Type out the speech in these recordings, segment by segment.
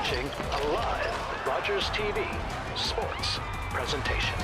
watching a live Rogers TV sports presentation.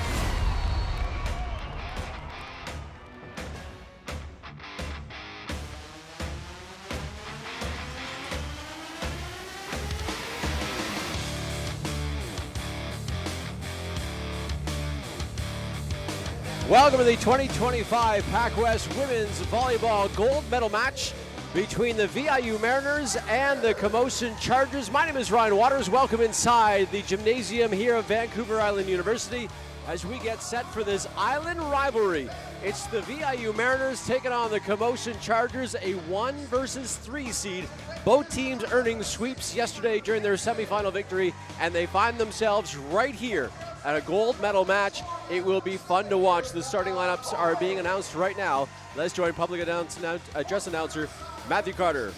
Welcome to the 2025 PACWEST Women's Volleyball Gold Medal match between the VIU Mariners and the Camosun Chargers. My name is Ryan Waters. Welcome inside the gymnasium here at Vancouver Island University as we get set for this island rivalry. It's the VIU Mariners taking on the Camosun Chargers, a 1 versus 3 seed. Both teams earning sweeps yesterday during their semifinal victory, and they find themselves right here at a gold medal match. It will be fun to watch. The starting lineups are being announced right now. Let's join public address announcer Matthew Carter.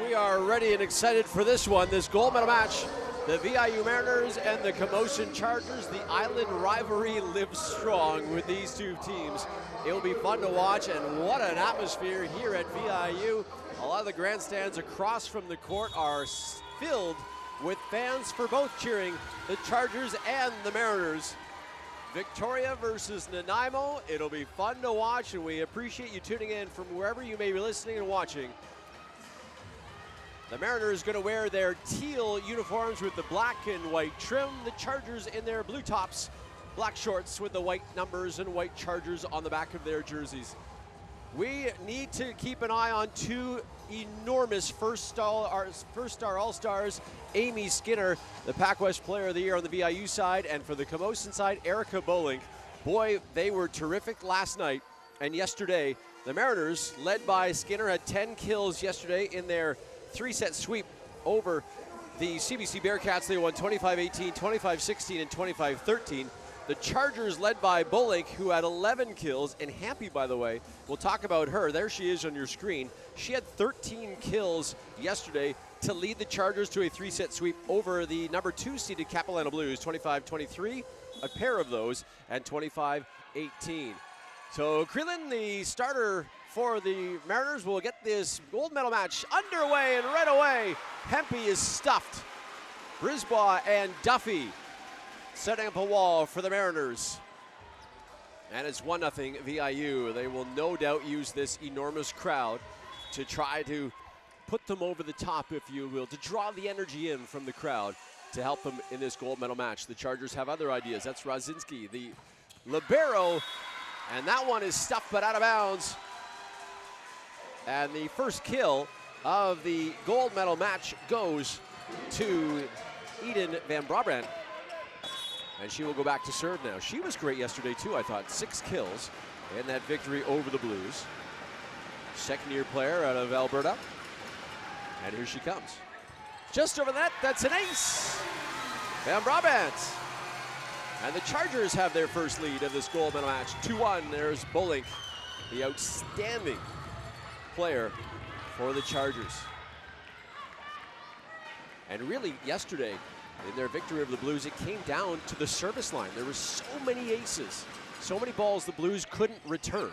We are ready and excited for this one, this gold medal match. The VIU Mariners and the Camosun Chargers. The island rivalry lives strong with these two teams. It will be fun to watch, and what an atmosphere here at VIU. A lot of the grandstands across from the court are filled with fans for both cheering the Chargers and the Mariners. Victoria versus Nanaimo. It'll be fun to watch, and we appreciate you tuning in from wherever you may be listening and watching. The Mariners going to wear their teal uniforms with the black and white trim. The Chargers in their blue tops, black shorts with the white numbers and white Chargers on the back of their jerseys. We need to keep an eye on two enormous first-star All-Stars. Amy Skinner, the PACWEST Player of the Year on the VIU side, and for the Camosun side, Erica Bolink. Boy, they were terrific last night and yesterday. The Mariners, led by Skinner, had 10 kills yesterday in their 3-set sweep over the CBC Bearcats. They won 25-18, 25-16, and 25-13. The Chargers, led by Bolink, who had 11 kills, and Happy, by the way, we'll talk about her. There she is on your screen. She had 13 kills yesterday to lead the Chargers to a 3-set sweep over the number 2 seeded Capilano Blues, 25-23, a pair of those, and 25-18. So Krillin, the starter for the Mariners, will get this gold medal match underway, and right away, Hempy is stuffed. Brisbaugh and Duffy setting up a wall for the Mariners. And it's 1-0 VIU. They will no doubt use this enormous crowd to try to put them over the top, if you will, to draw the energy in from the crowd to help them in this gold medal match. The Chargers have other ideas. That's Rosinski, the libero, and that one is stuffed but out of bounds. And the first kill of the gold medal match goes to Eden Van Brabant. And she will go back to serve now. She was great yesterday too, I thought. 6 kills in that victory over the Blues. Second-year player out of Alberta. And here she comes. Just over the net, that's an ace. Van Brabant. And the Chargers have their first lead of this gold medal match. 2-1, there's Bolink, the outstanding player for the Chargers. And really, yesterday, in their victory over the Blues, it came down to the service line. There were so many aces, so many balls the Blues couldn't return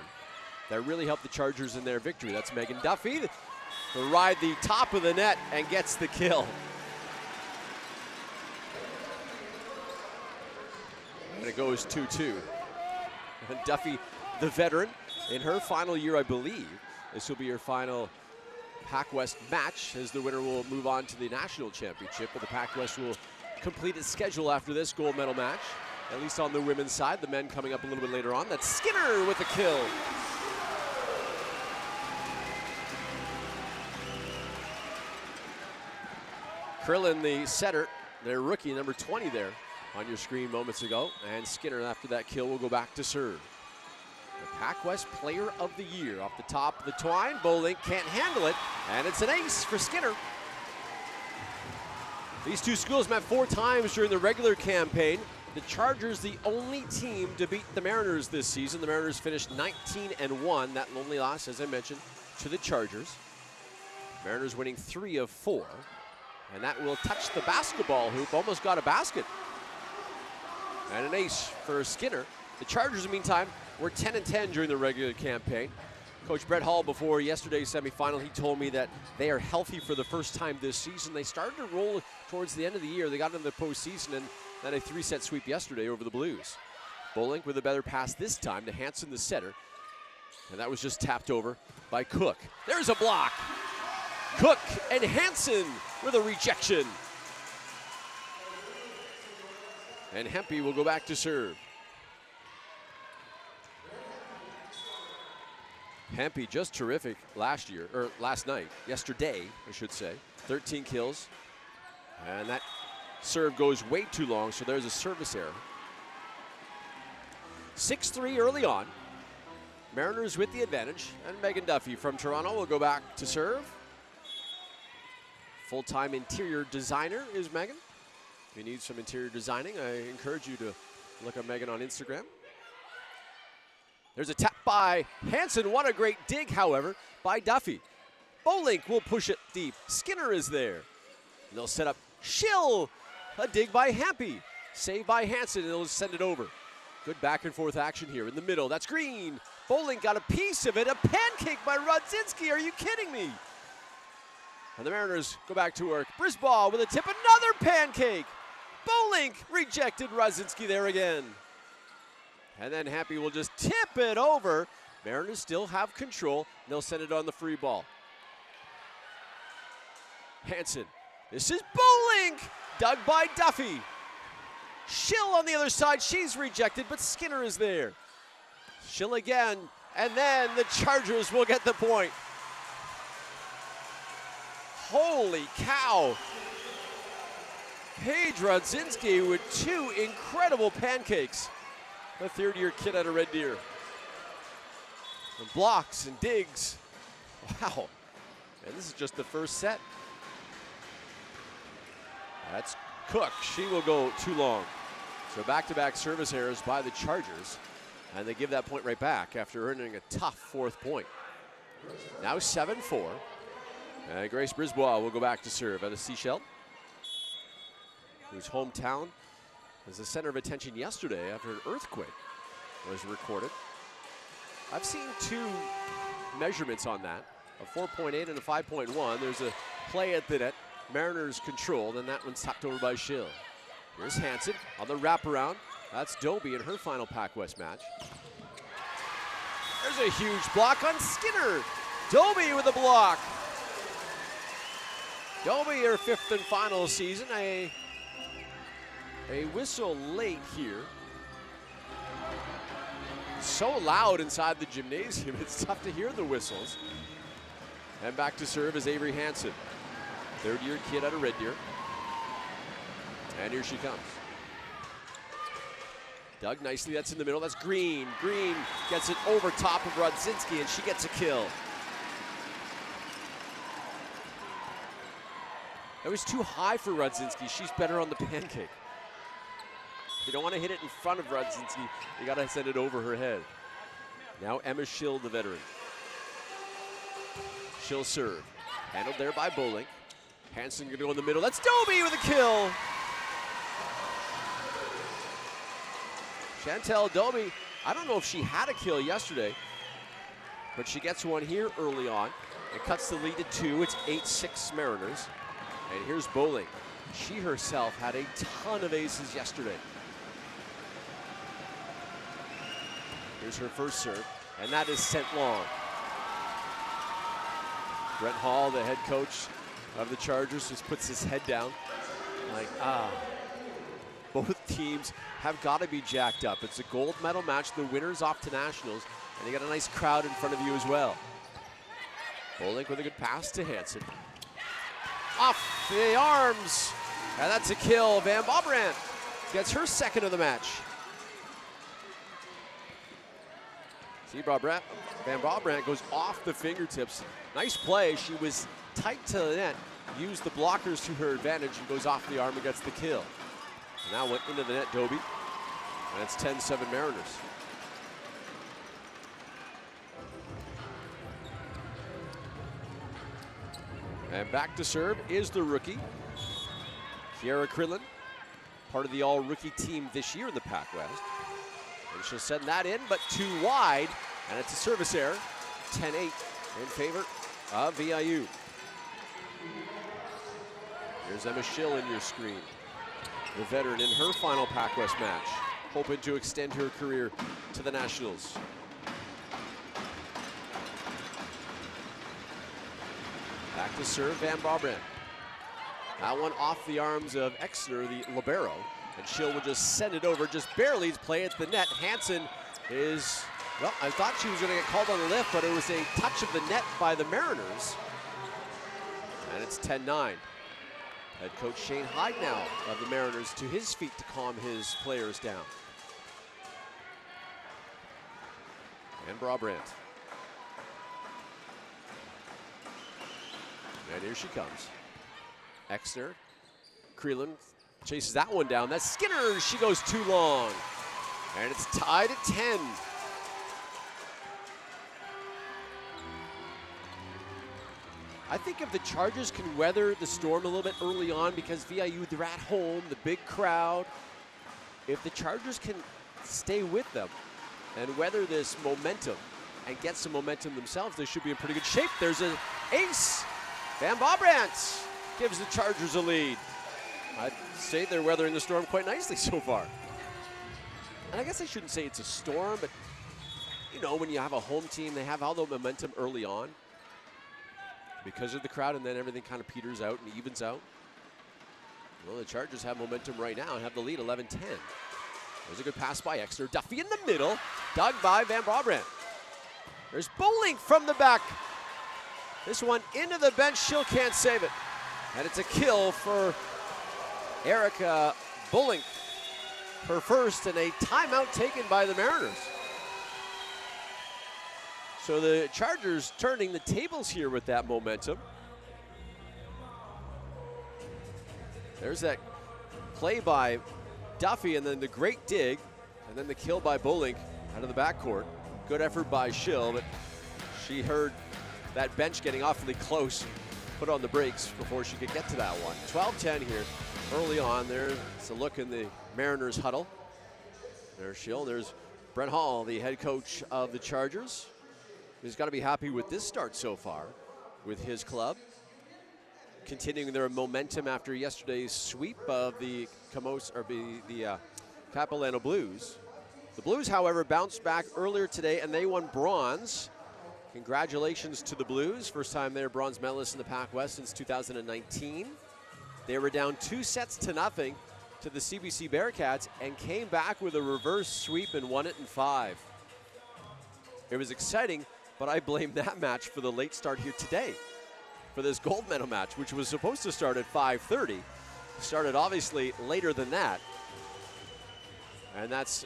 that really helped the Chargers in their victory. That's Megan Duffy, to ride the top of the net and gets the kill. And it goes 2-2. And Duffy, the veteran, in her final year, I believe, this will be her final PACWEST match, as the winner will move on to the national championship. But the PACWEST will complete its schedule after this gold medal match, at least on the women's side. The men coming up a little bit later on. That's Skinner with the kill. Krillin, the setter, their rookie, number 20 there on your screen moments ago. And Skinner, after that kill, will go back to serve. The PACWEST Player of the Year off the top of the twine. Bolink can't handle it, and it's an ace for Skinner. These two schools met 4 times during the regular campaign. The Chargers, the only team to beat the Mariners this season. The Mariners finished 19-1. That lonely loss, as I mentioned, to the Chargers. Mariners winning 3 of 4. And that will touch the basketball hoop. Almost got a basket. And an ace for Skinner. The Chargers, in the meantime, were 10-10 during the regular campaign. Coach Brett Hall, before yesterday's semifinal, he told me that they are healthy for the first time this season. They started to roll towards the end of the year. They got into the postseason and then a 3-set sweep yesterday over the Blues. Bolink with a better pass this time to Hansen, the setter. And that was just tapped over by Cook. There's a block. Cook and Hansen with a rejection. And Hempy will go back to serve. Hempy just terrific last night, yesterday, I should say. 13 kills. And that serve goes way too long, so there's a service error. 6-3 early on. Mariners with the advantage, and Megan Duffy from Toronto will go back to serve. Full-time interior designer is Megan. If you need some interior designing, I encourage you to look at Megan on Instagram. There's a tap by Hansen. What a great dig, however, by Duffy. Bolink will push it deep. Skinner is there. And they'll set up Schill. A dig by Hempy. Save by Hansen, and they'll send it over. Good back and forth action here in the middle. That's Green. Bolink got a piece of it. A pancake by Rodzinski. Are you kidding me? And the Mariners go back to work. Brisbaugh with a tip. Another pancake. Bolink rejected Rodzinski there again. And then Happy will just tip it over. Mariners still have control. They'll send it on the free ball. Hansen. This is Bolink. Dug by Duffy. Schill on the other side. She's rejected, but Skinner is there. Schill again. And then the Chargers will get the point. Holy cow. Paige Rodzinski with 2 incredible pancakes. The third-year kid out of Red Deer. And blocks and digs. Wow. And this is just the first set. That's Cook. She will go too long. So back-to-back service errors by the Chargers. And they give that point right back after earning a tough 4th point. Now 7-4. And Grace Brisbois will go back to serve out of Seychelles, whose hometown was the center of attention yesterday after an earthquake was recorded. I've seen 2 measurements on that, a 4.8 and a 5.1. There's a play at the net, Mariners controlled, and that one's tapped over by Schill. Here's Hansen on the wraparound. That's Doby in her final PACWEST match. There's a huge block on Skinner. Doby with a block. Doby, her 5th and final season. A whistle late here. So loud inside the gymnasium, it's tough to hear the whistles. And back to serve is Avery Hansen, 3rd-year kid out of Red Deer. And here she comes. Dug nicely, that's in the middle, that's Green. Green gets it over top of Rodzinski, and she gets a kill. That was too high for Rodzinski. She's better on the pancake. You don't want to hit it in front of Rodzinski. You got to send it over her head. Now Emma Schill, the veteran. Schill serve. Handled there by Bolink. Hansen going to go in the middle. That's Doby with a kill. Chantel Doby, I don't know if she had a kill yesterday, but she gets one here early on. It cuts the lead to 2. It's 8-6 Mariners. And here's Bolink. She herself had a ton of aces yesterday. Here's her first serve, and that is sent long. Brent Hall, the head coach of the Chargers, just puts his head down. Like, both teams have got to be jacked up. It's a gold medal match. The winner's off to nationals, and you got a nice crowd in front of you as well. Bolink with a good pass to Hansen. Off the arms, and that's a kill. Van Bobrandt gets her second of the match. See, Van Bobrandt goes off the fingertips. Nice play. She was tight to the net, used the blockers to her advantage, and goes off the arm and gets the kill. And now went into the net, Doby, and it's 10-7 Mariners. And back to serve is the rookie, Kiara Krillin, part of the all-rookie team this year in the PACWEST. And she'll send that in, but too wide, and it's a service error. 10-8 in favor of VIU. Here's Emma Schill in your screen, the veteran in her final PACWEST match, hoping to extend her career to the Nationals. Back to serve, Van Bobrandt. That one off the arms of Exner, the libero, and Schill will just send it over, just barely play at the net. Hansen is, well, I thought she was going to get called on the lift, but it was a touch of the net by the Mariners. And it's 10-9. Head coach Shane Hyde now of the Mariners to his feet to calm his players down. And Bobrandt. And here she comes. Exner, Krillin chases that one down. That's Skinner, she goes too long. And it's tied at 10. I think if the Chargers can weather the storm a little bit early on, because VIU, they're at home, the big crowd. If the Chargers can stay with them and weather this momentum and get some momentum themselves, they should be in pretty good shape. There's an ace. Van Bobrandt gives the Chargers a lead. I'd say they're weathering the storm quite nicely so far. And I guess I shouldn't say it's a storm, but you know, when you have a home team, they have all the momentum early on because of the crowd, and then everything kind of peters out and evens out. Well, the Chargers have momentum right now and have the lead 11-10. There's a good pass by Exner. Duffy in the middle, dug by Van Bobrandt. There's Bolink from the back. This one into the bench, Schill can't save it. And it's a kill for Erica Bolink. Her first, and a timeout taken by the Mariners. So the Chargers turning the tables here with that momentum. There's that play by Duffy, and then the great dig, and then the kill by Bolink out of the backcourt. Good effort by Schill, but she heard that bench getting awfully close, put on the brakes before she could get to that one. 12-10 here early on. There's a look in the Mariners huddle. There's Schill, there's Brent Hall, the head coach of the Chargers. He's got to be happy with this start so far with his club, continuing their momentum after yesterday's sweep of the Camosun, or the Capilano Blues. The Blues, however, bounced back earlier today, and they won bronze. Congratulations to the Blues. First time they're bronze medalists in the PACWEST since 2019. They were down 2-0 to the CBC Bearcats and came back with a reverse sweep and won it in 5. It was exciting, but I blame that match for the late start here today for this gold medal match, which was supposed to start at 5:30. Started obviously later than that. And that's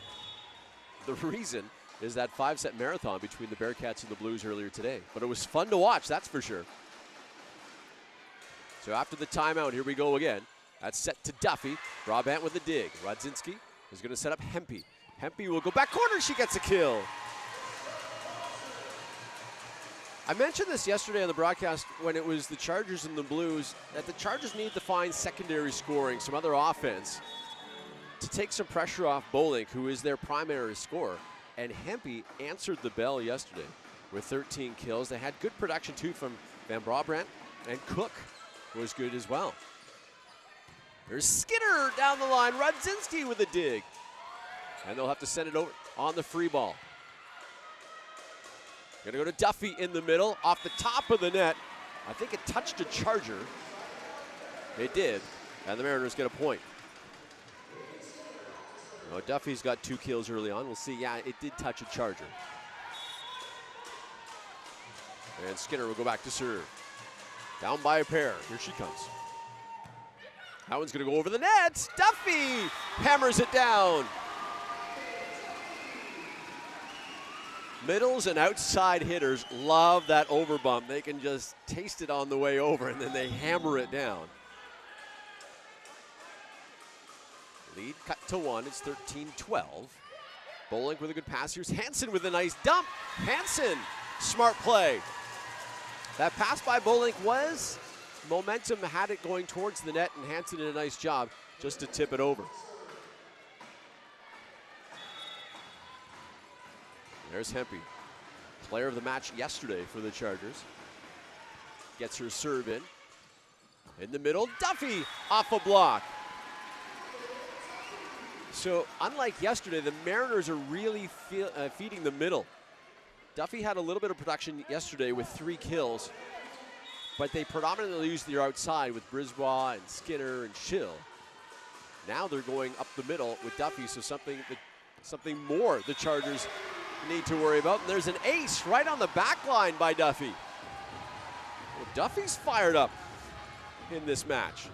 The reason is that 5-set marathon between the Bearcats and the Blues earlier today. But it was fun to watch, that's for sure. So after the timeout, here we go again. That's set to Duffy. Brabant with a dig. Rodzinski is going to set up Hempy. Hempy will go back corner. She gets a kill. I mentioned this yesterday on the broadcast when it was the Chargers and the Blues, that the Chargers need to find secondary scoring, some other offense, to take some pressure off Bolink, who is their primary scorer. And Hempy answered the bell yesterday with 13 kills. They had good production, too, from Van Brabant, and Cook was good as well. There's Skinner down the line. Rodzinski with a dig. And they'll have to send it over on the free ball. Gonna go to Duffy in the middle, off the top of the net. I think it touched a Charger. It did, and the Mariners get a point. Oh, Duffy's got 2 kills early on. We'll see, yeah, it did touch a Charger. And Skinner will go back to serve. Down by a pair, here she comes. That one's gonna go over the net. Duffy hammers it down. Middles and outside hitters love that overbump. They can just taste it on the way over and then they hammer it down. Lead cut to 1, it's 13-12. Bolink with a good pass. Here's Hansen with a nice dump. Hansen, smart play. That pass by Bolink was momentum, had it going towards the net, and Hansen did a nice job just to tip it over. There's Hempy, player of the match yesterday for the Chargers. Gets her serve in. In the middle, Duffy off a block. So unlike yesterday, the Mariners are really feeding the middle. Duffy had a little bit of production yesterday with 3 kills, but they predominantly used their outside with Brisbois and Skinner and Schill. Now they're going up the middle with Duffy, so something more the Chargers need to worry about. And there's an ace right on the back line by Duffy. Well, Duffy's fired up in this match.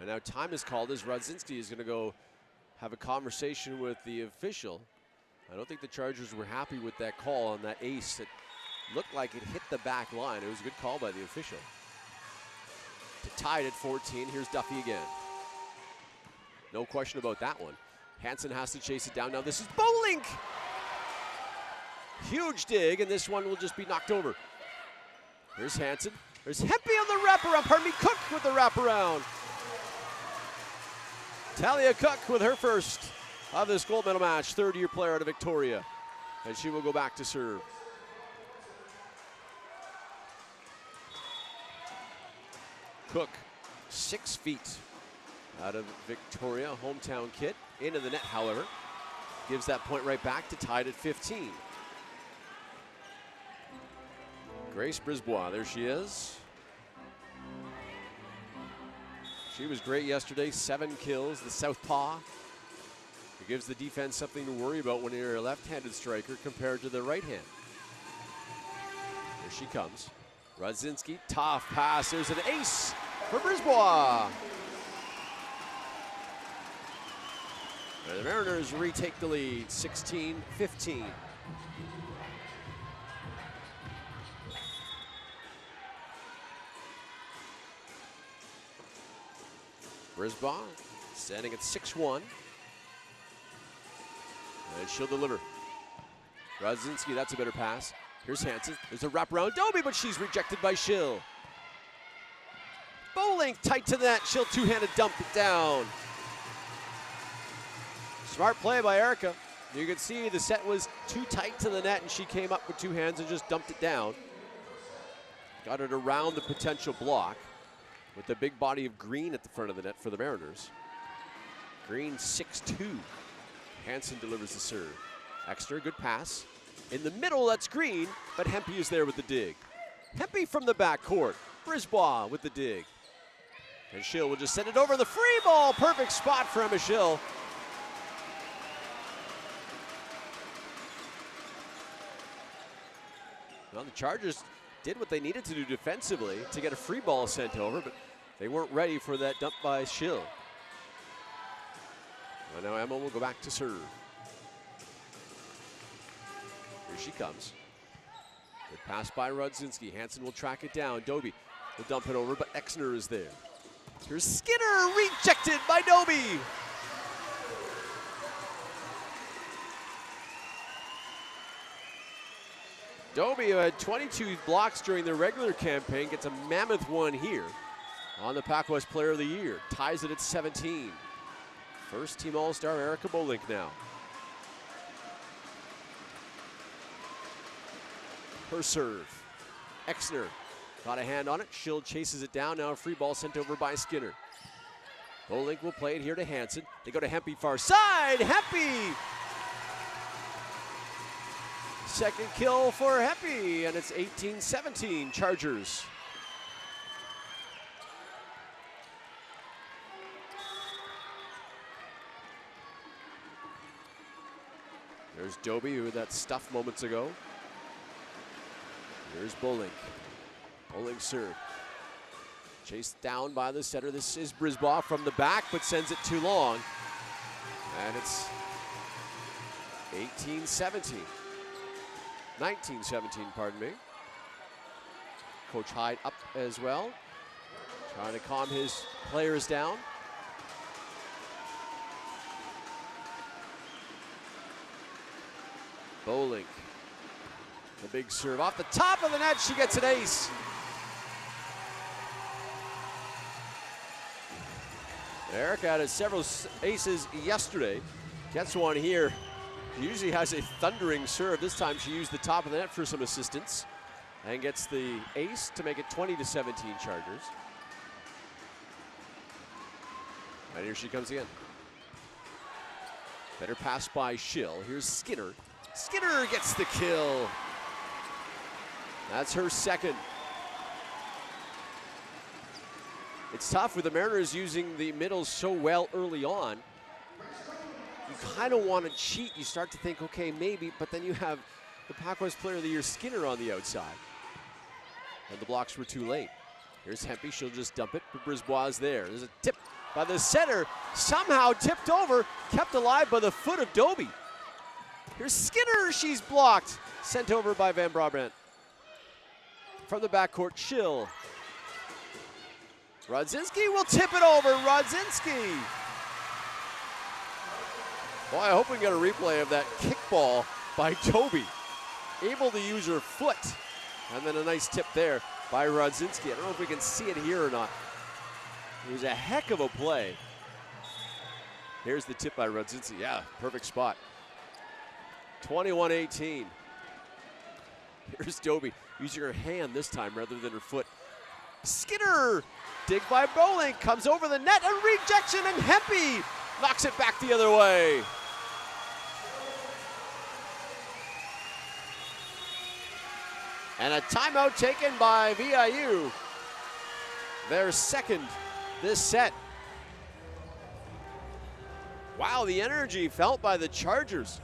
And now time is called as Rodzinski is going to go have a conversation with the official. I don't think the Chargers were happy with that call on that ace. It looked like it hit the back line. It was a good call by the official. To tie it at 14, here's Duffy again. No question about that one. Hansen has to chase it down. Now this is Bolink. Huge dig, and this one will just be knocked over. Here's Hansen. There's Hempy on the wraparound. Pardon me, Cook with the wraparound. Talia Cook with her first of this gold medal match, 3rd-year player out of Victoria. And she will go back to serve. Cook, 6 feet out of Victoria, hometown kid. Into the net, however. Gives that point right back to tied at 15. Grace Brisbois, there she is. She was great yesterday, 7 kills, the southpaw. It gives the defense something to worry about when you're a left-handed striker compared to the right hand. Here she comes. Rodzinski, tough pass. There's an ace for Brisbois. And the Mariners retake the lead, 16-15. Brisbois standing at 6'1". And she'll deliver. Rodzinski, that's a better pass. Here's Hansen. There's a wraparound Doby, but she's rejected by Schill. Bolink tight to that. Schill two-handed dump it down. Smart play by Erica. You can see the set was too tight to the net, and she came up with 2 hands and just dumped it down. Got it around the potential block with the big body of Green at the front of the net for the Mariners. Green 6'2". Hansen delivers the serve. Extra, good pass. In the middle, that's Green, but Hempy is there with the dig. Hempy from the back court. Brisbois with the dig. And Schill will just send it over the free ball. Perfect spot for Emma Schill. Well, the Chargers did what they needed to do defensively to get a free ball sent over, but they weren't ready for that dump by Schill. And now Emma will go back to serve. Here she comes. Good pass by Rodzinski. Hansen will track it down. Doby will dump it over, but Exner is there. Here's Skinner, rejected by Doby. Doby, who had 22 blocks during the regular campaign, gets a mammoth one here on the PACWEST Player of the Year. Ties it at 17. First team All-Star Erica Bolink now. Her serve. Exner got a hand on it. Schild chases it down. Now a free ball sent over by Skinner. Bolink will play it here to Hansen. They go to Hempy far side. Hempy! Second kill for Hempy, and it's 18-17 Chargers. There's Doby, who had that stuff moments ago. Here's Bolink. Bolink serve. Chased down by the setter. This is Brisbois from the back, but sends it too long. And it's 18-17. 19-17, pardon me. Coach Hyde up as well. Trying to calm his players down. Bolink. The big serve off the top of the net. She gets an ace. Erica had several aces yesterday. Gets one here. She usually has a thundering serve. This time she used the top of the net for some assistance and gets the ace to make it 20-17 Chargers. And here she comes again. Better pass by Schill. Here's Skinner. Skinner gets the kill. That's her second. It's tough with the Mariners using the middle so well early on. You kind of want to cheat. You start to think, okay, maybe, but then you have the PACWEST Player of the Year, Skinner, on the outside. And the blocks were too late. Here's Hempy. She'll just dump it, but Brisbois is there. There's a tip by the center. Somehow tipped over, kept alive by the foot of Doby. Here's Skinner. She's blocked. Sent over by Van Brabant. From the backcourt, Schill. Rodzinski will tip it over. Rodzinski. Boy, I hope we can get a replay of that kickball by Doby. Able to use her foot. And then a nice tip there by Rodzinski. I don't know if we can see it here or not. It was a heck of a play. Here's the tip by Rodzinski. Yeah, perfect spot. 21-18. Here's Doby using her hand this time rather than her foot. Skinner, dig by Bolink, comes over the net, a rejection, and Hempy knocks it back the other way. And a timeout taken by VIU. Their second this set. Wow, the energy felt by the Chargers.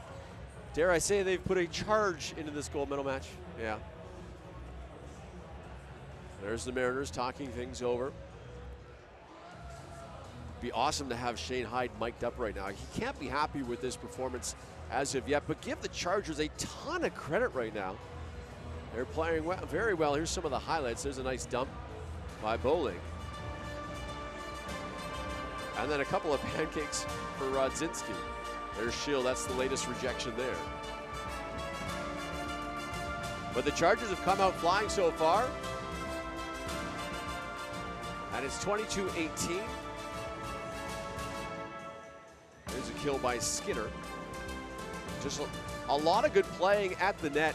Dare I say they've put a charge into this gold medal match? Yeah. There's the Mariners talking things over. Be awesome to have Shane Hyde mic'd up right now. He can't be happy with this performance as of yet, but give the Chargers a ton of credit right now. They're playing well, very well. Here's some of the highlights. There's a nice dump by Bolink. And then a couple of pancakes for Rodzinski. There's Schill. That's the latest rejection there. But the Chargers have come out flying so far. And it's 22-18. There's a kill by Skinner. Just a lot of good playing at the net,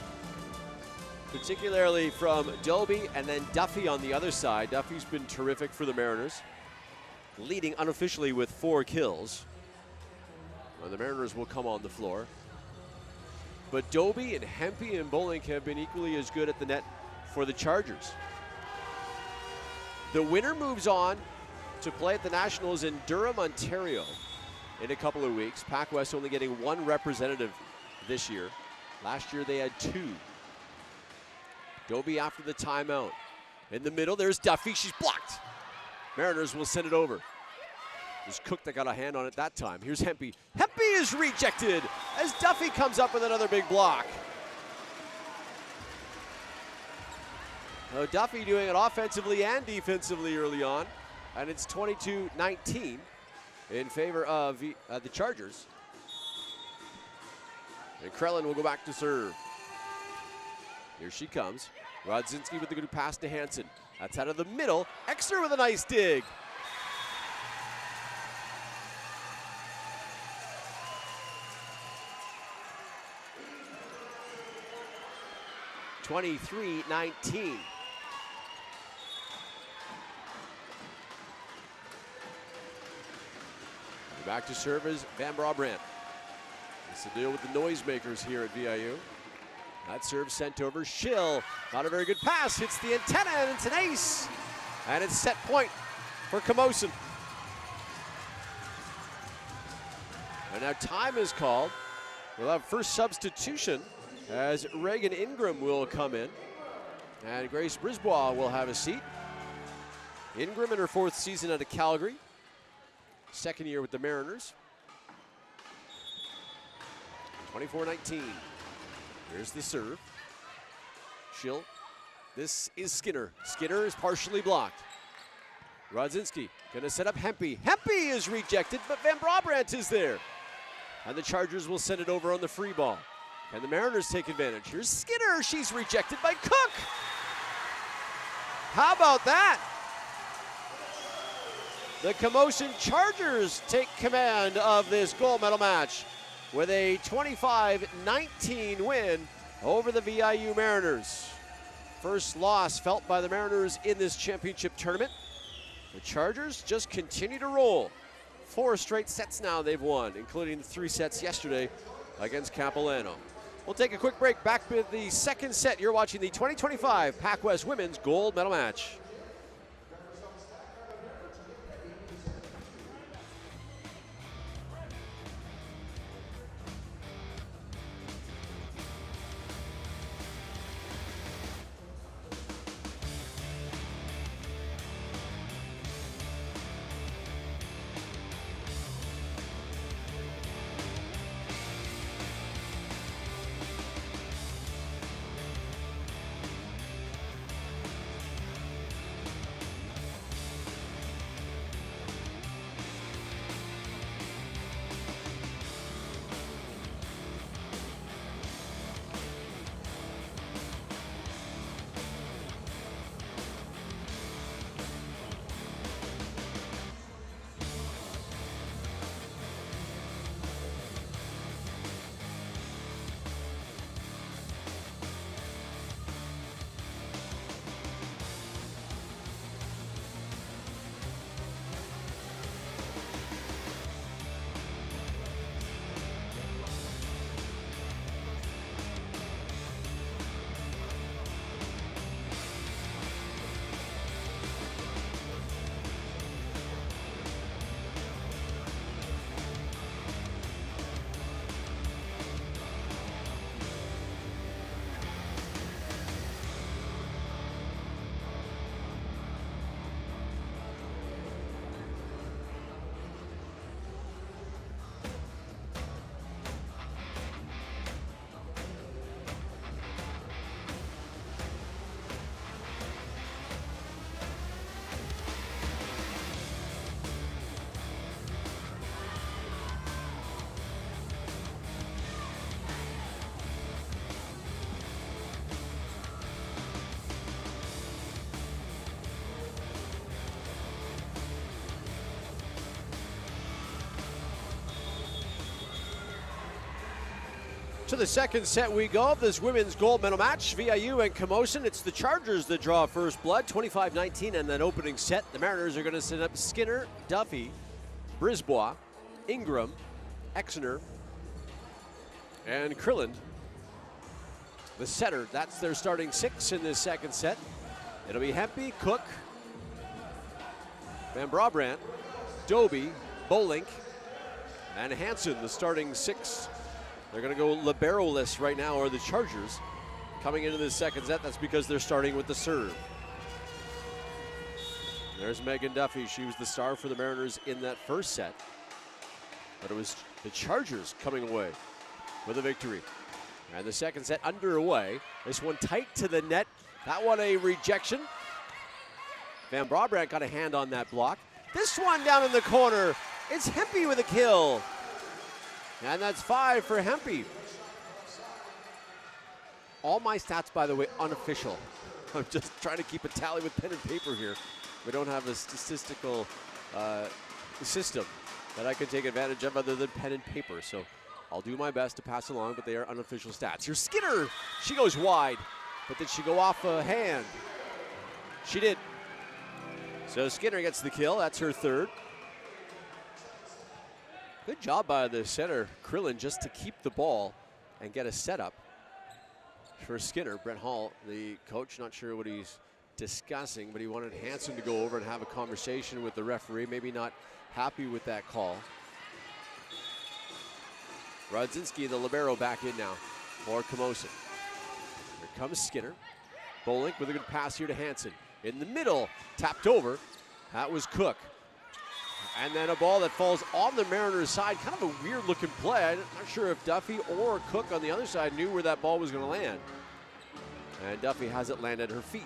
particularly from Doby and then Duffy on the other side. Duffy's been terrific for the Mariners, leading unofficially with 4 kills. Well, the Mariners will come on the floor. But Doby and Hempy and Bolink have been equally as good at the net for the Chargers. The winner moves on to play at the Nationals in Durham, Ontario in a couple of weeks. PACWEST only getting 1 representative this year. Last year they had 2. Doby after the timeout. In the middle, there's Duffy. She's blocked. Mariners will send it over. It was Cook that got a hand on it that time. Here's Hempy. Hempy is rejected as Duffy comes up with another big block. Duffy doing it offensively and defensively early on. And it's 22-19 in favor of the Chargers. And Krellin will go back to serve. Here she comes. Rodzinski with the good pass to Hansen. That's out of the middle. Exner with a nice dig. (23-19). Back to serve is Van Brabrandt. It's the deal with the noisemakers here at VIU. That serve sent over. Schill, not a very good pass, hits the antenna, and it's an ace. And it's set point for Camosun. And now time is called. We'll have first substitution as Reagan Ingram will come in. And Grace Brisbois will have a seat. Ingram in her 4th season out of Calgary. 2nd year with the Mariners. 24-19. Here's the serve. Schill. This is Skinner. Skinner is partially blocked. Rodzinski gonna set up Hempy. Hempy is rejected, but Van Brabrandt is there. And the Chargers will send it over on the free ball. And the Mariners take advantage. Here's Skinner. She's rejected by Cook. How about that? The Camosun Chargers take command of this gold medal match with a 25-19 win over the VIU Mariners. First loss felt by the Mariners in this championship tournament. The Chargers just continue to roll. 4 straight sets now they've won, including 3 sets yesterday against Capilano. We'll take a quick break. Back with the 2nd set. You're watching the 2025 PACWEST Women's Gold Medal Match. To the 2nd set we go of this women's gold medal match. VIU and Camosun. It's the Chargers that draw first blood, 25-19, and that opening set. The Mariners are going to set up Skinner, Duffy, Brisbois, Ingram, Exner, and Krillin. The setter, that's their starting 6 in this 2nd set. It'll be Hempy, Cook, Van Brabrandt, Doby, Bolink, and Hansen, the starting 6. They're going to go libero-less right now, or the Chargers. Coming into this 2nd set, that's because they're starting with the serve. There's Megan Duffy. She was the star for the Mariners in that first set. But it was the Chargers coming away with a victory. And the second set underway. This one tight to the net. That one a rejection. Van Brabrandt got a hand on that block. This one down in the corner. It's Hempy with a kill. And that's 5 for Hempy. All my stats, by the way, unofficial. I'm just trying to keep a tally with pen and paper here. We don't have a statistical system that I can take advantage of other than pen and paper. So I'll do my best to pass along, but they are unofficial stats. Here's Skinner. She goes wide, but did she go off a hand? She did. So Skinner gets the kill. That's her third. Good job by the center, Krillin, just to keep the ball and get a setup for Skinner. Brent Hall, the coach, not sure what he's discussing, but he wanted Hansen to go over and have a conversation with the referee. Maybe not happy with that call. Rodzinski, the libero, back in now for Camosun. Here comes Skinner. Bolink with a good pass here to Hansen. In the middle, tapped over. That was Cook. And then a ball that falls on the Mariners' side. Kind of a weird looking play. I'm not sure if Duffy or Cook on the other side knew where that ball was going to land. And Duffy has it land at her feet.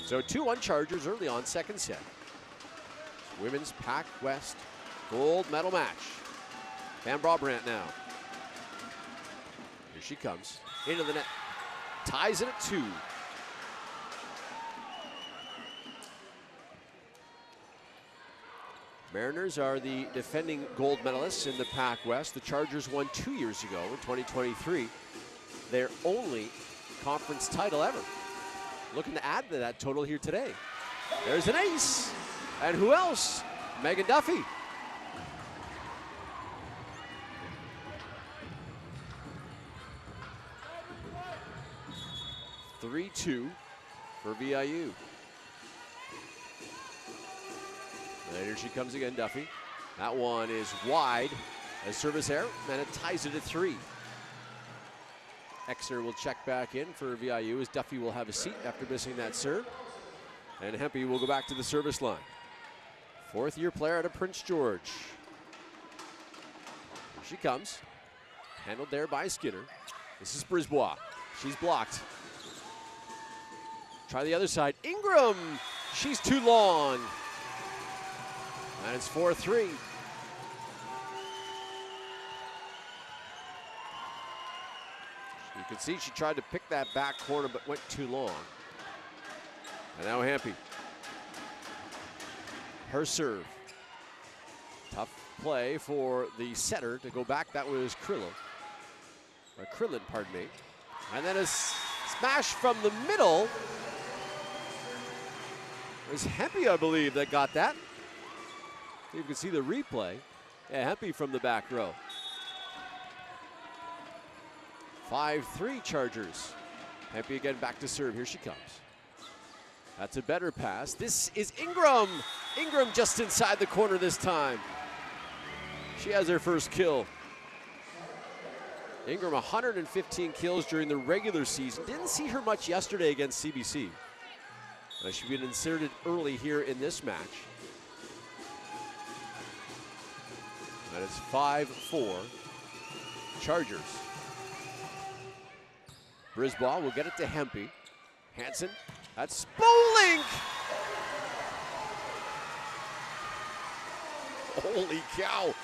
So 2-1 Chargers early on, second set. Women's PACWEST gold medal match. Van Brabrandt now. Here she comes, into the net. Ties it at 2. Mariners are the defending gold medalists in the PACWEST. The Chargers won 2 years ago in 2023. Their only conference title ever. Looking to add to that total here today. There's an ace. And who else? Megan Duffy. (3-2) for VIU. Later she comes again, Duffy. That one is wide as service error, and it ties it at 3. Exner will check back in for VIU as Duffy will have a seat after missing that serve. And Hempy will go back to the service line. Fourth-year player out of Prince George. Here she comes. Handled there by Skinner. This is Brisbois. She's blocked. Try the other side. Ingram. She's too long. And it's 4-3. You can see she tried to pick that back corner but went too long. And now Hempy. Her serve. Tough play for the setter to go back. That was Krillin, pardon me. And then a smash from the middle. It was Hempy, I believe, that got that. You can see the replay. Yeah, Hempy from the back row. 5-3 Chargers. Hempy again back to serve. Here she comes. That's a better pass. This is Ingram. Ingram just inside the corner this time. She has her first kill. Ingram, 115 kills during the regular season. Didn't see her much yesterday against CBC. She's been inserted early here in this match. And it's 5-4 Chargers. Brisbois will get it to Hempy. Hansen, that's Bolink! Holy cow.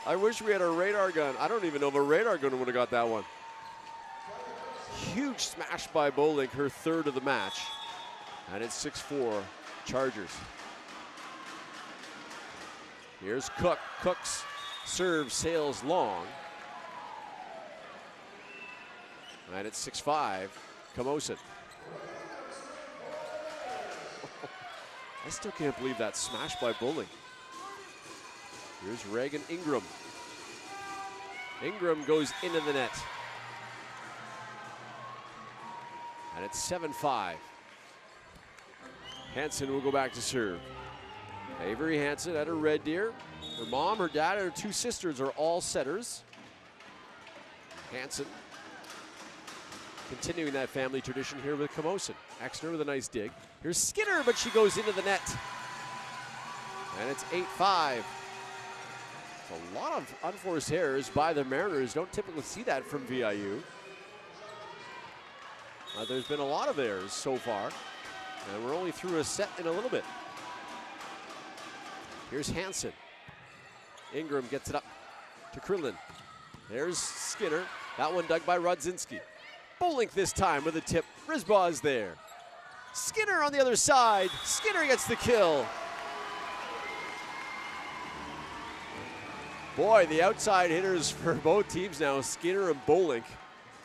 I wish we had a radar gun. I don't even know if a radar gun would have got that one. Huge smash by Bolink, her third of the match. And it's 6-4 Chargers. Here's Cook. Cook's serve sails long. And it's 6-5 Camosun. I still can't believe that smash by Bolink. Here's Reagan Ingram. Ingram goes into the net. And it's 7-5. Hansen will go back to serve. Avery Hansen at her Red Deer. Her mom, her dad, and her 2 sisters are all setters. Hansen Continuing that family tradition here with Camosun. Exner with a nice dig. Here's Skinner, but she goes into the net. And it's 8-5. A lot of unforced errors by the Mariners. Don't typically see that from VIU. There's been a lot of errors so far. And we're only through a set in a little bit. Here's Hansen. Ingram gets it up to Krillin. There's Skinner. That one dug by Rodzinski. Bolink this time with a tip. Brisbaugh is there. Skinner on the other side. Skinner gets the kill. Boy, the outside hitters for both teams now, Skinner and Bolink.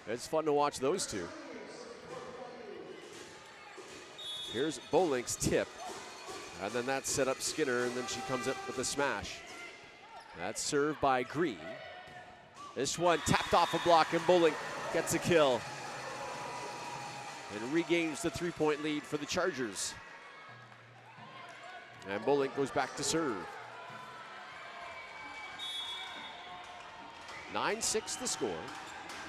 It's fun to watch those two. Here's Bolink's tip. And then that set up Skinner, and then she comes up with a smash. That's served by Green. This one tapped off a block, and Bolink gets a kill. And regains the 3-point lead for the Chargers. And Bolink goes back to serve. 9-6 the score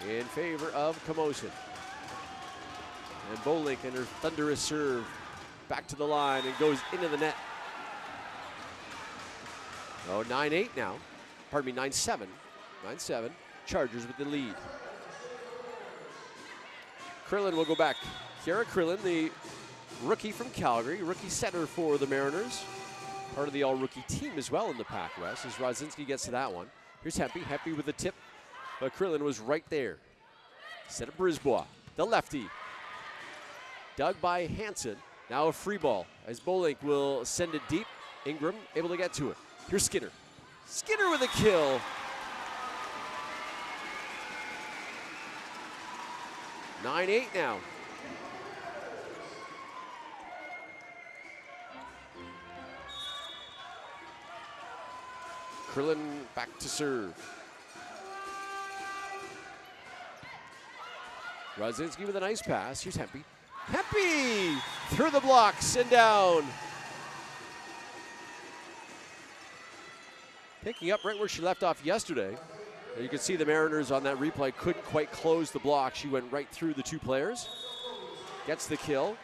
in favor of Camosun. And Bolink and her thunderous serve back to the line and goes into the net. Oh, 9-8 now. Pardon me, 9-7. 9-7. Chargers with the lead. Krillin will go back. Kiara Krillin, the rookie from Calgary, rookie center for the Mariners. Part of the all-rookie team as well in the PACWEST as Rodzinski gets to that one. Here's Hempy. Hempy with the tip, but Krillin was right there. Set up Brisbaugh, the lefty. Dug by Hansen. Now a free ball as Bolink will send it deep. Ingram able to get to it. Here's Skinner. Skinner with a kill. 9-8 now. Krillin back to serve. Rodzinski with a nice pass. Here's Hempy. Hempy through the blocks and down. Picking up right where she left off yesterday. And you can see the Mariners on that replay couldn't quite close the block. She went right through the two players. Gets the kill.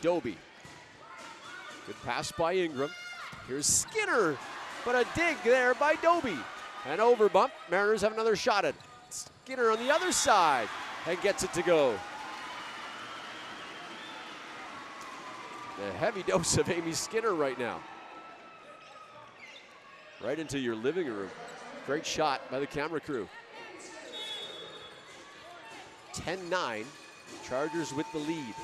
Doby. Good pass by Ingram. Here's Skinner, but a dig there by Doby. An over bump. Mariners have another shot at it. Skinner on the other side and gets it to go. A heavy dose of Amy Skinner right now. Right into your living room. Great shot by the camera crew. 10-9. Chargers with the lead.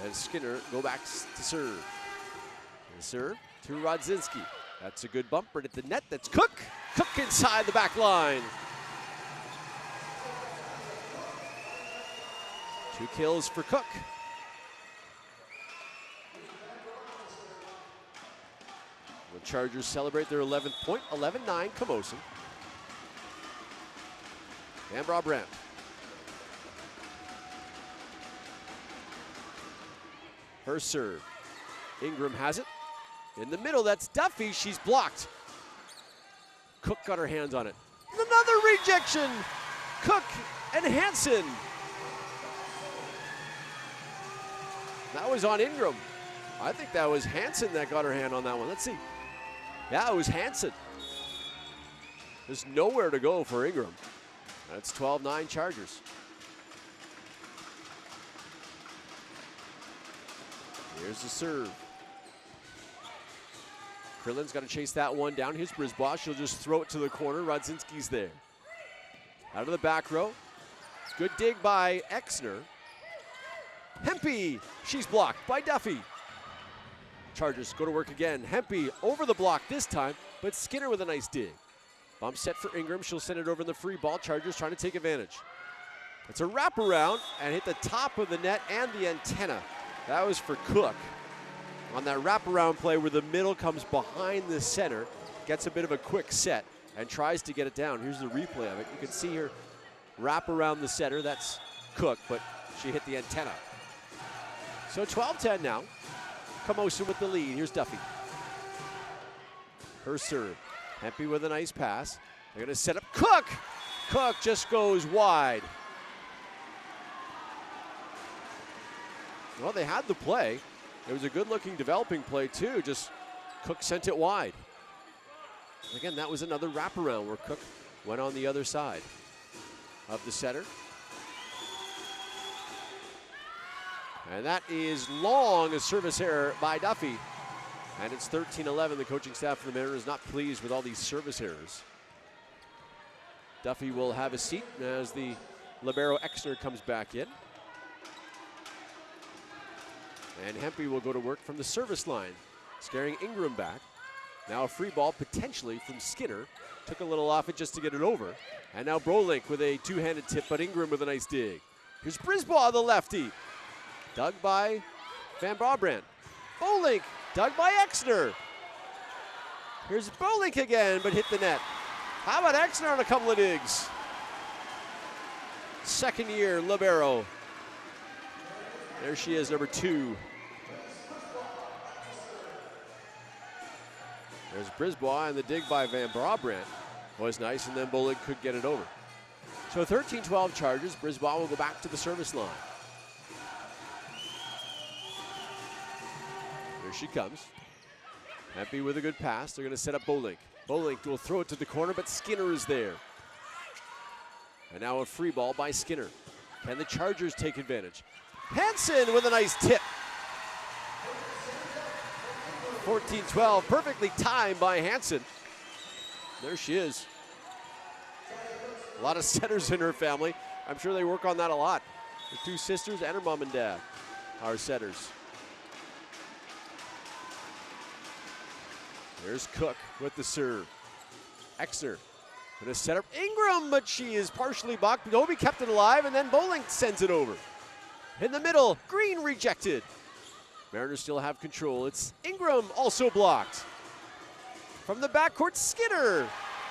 And Skinner go back to serve. And serve to Rodzinski. That's a good bumper at the net. That's Cook. Cook inside the back line. 2 kills for Cook. The Chargers celebrate their 11th point. 11-9 Camosun. And Rob Brandt. Her serve. Ingram has it. In the middle, that's Duffy. She's blocked. Cook got her hands on it. Another rejection. Cook and Hansen. That was on Ingram. I think that was Hansen that got her hand on that one. Let's see. Yeah, it was Hansen. There's nowhere to go for Ingram. That's 12-9 Chargers. Here's the serve. Krillin's got to chase that one down. Here's Brisbaugh. She'll just throw it to the corner. Rodzinski's there. Out of the back row. Good dig by Exner. Hempy. She's blocked by Duffy. Chargers go to work again. Hempy over the block this time, but Skinner with a nice dig. Bump set for Ingram. She'll send it over in the free ball. Chargers trying to take advantage. It's a wraparound and hit the top of the net and the antenna. That was for Cook. On that wraparound play where the middle comes behind the center, gets a bit of a quick set and tries to get it down. Here's the replay of it. You can see her wrap around the center. That's Cook, but she hit the antenna. So 12-10 now. Camosun with the lead. Here's Duffy. Her serve. Hempy with a nice pass. They're going to set up Cook. Cook just goes wide. Well, they had the play. It was a good-looking developing play, too. Just Cook sent it wide. Again, that was another wraparound where Cook went on the other side of the setter. And that is long, a service error by Duffy. And it's 13-11. The coaching staff for the Mariners not pleased with all these service errors. Duffy will have a seat as the libero Exner comes back in. And Hempy will go to work from the service line, scaring Ingram back. Now a free ball potentially from Skinner. Took a little off it just to get it over. And now Brolink with a two-handed tip, but Ingram with a nice dig. Here's Brisbaugh, the lefty. Dug by Van Brabant. Brolink, dug by Exner. Here's Brolink again, but hit the net. How about Exner on a couple of digs? Second year libero. There she is, number 2. There's Brisbaugh, and the dig by Van Brabant was nice, and then Brolink could get it over. So 13-12 Chargers. Brisbaugh will go back to the service line. Here she comes. Hempy with a good pass. They're going to set up Brolink. Brolink will throw it to the corner, but Skinner is there. And now a free ball by Skinner. Can the Chargers take advantage? Hansen with a nice tip. 14-12, perfectly timed by Hansen. There she is. A lot of setters in her family. I'm sure they work on that a lot. Her 2 sisters and her mom and dad are setters. There's Cook with the serve. Exner going to set up Ingram, but she is partially blocked. Dobie kept it alive, and then Brolink sends it over. In the middle, Green rejected. Mariners still have control. It's Ingram also blocked. From the backcourt, Skinner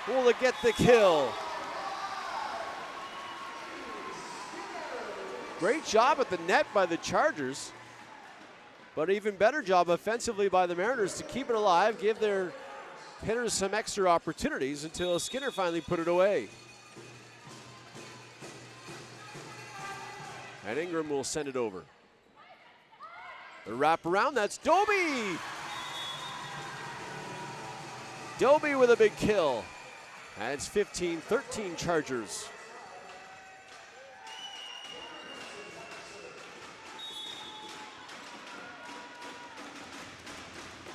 will get the kill. Great job at the net by the Chargers, but even better job offensively by the Mariners to keep it alive, give their hitters some extra opportunities until Skinner finally put it away. And Ingram will send it over. The wraparound, that's Dobie. Dobie with a big kill. And it's 15-13 Chargers.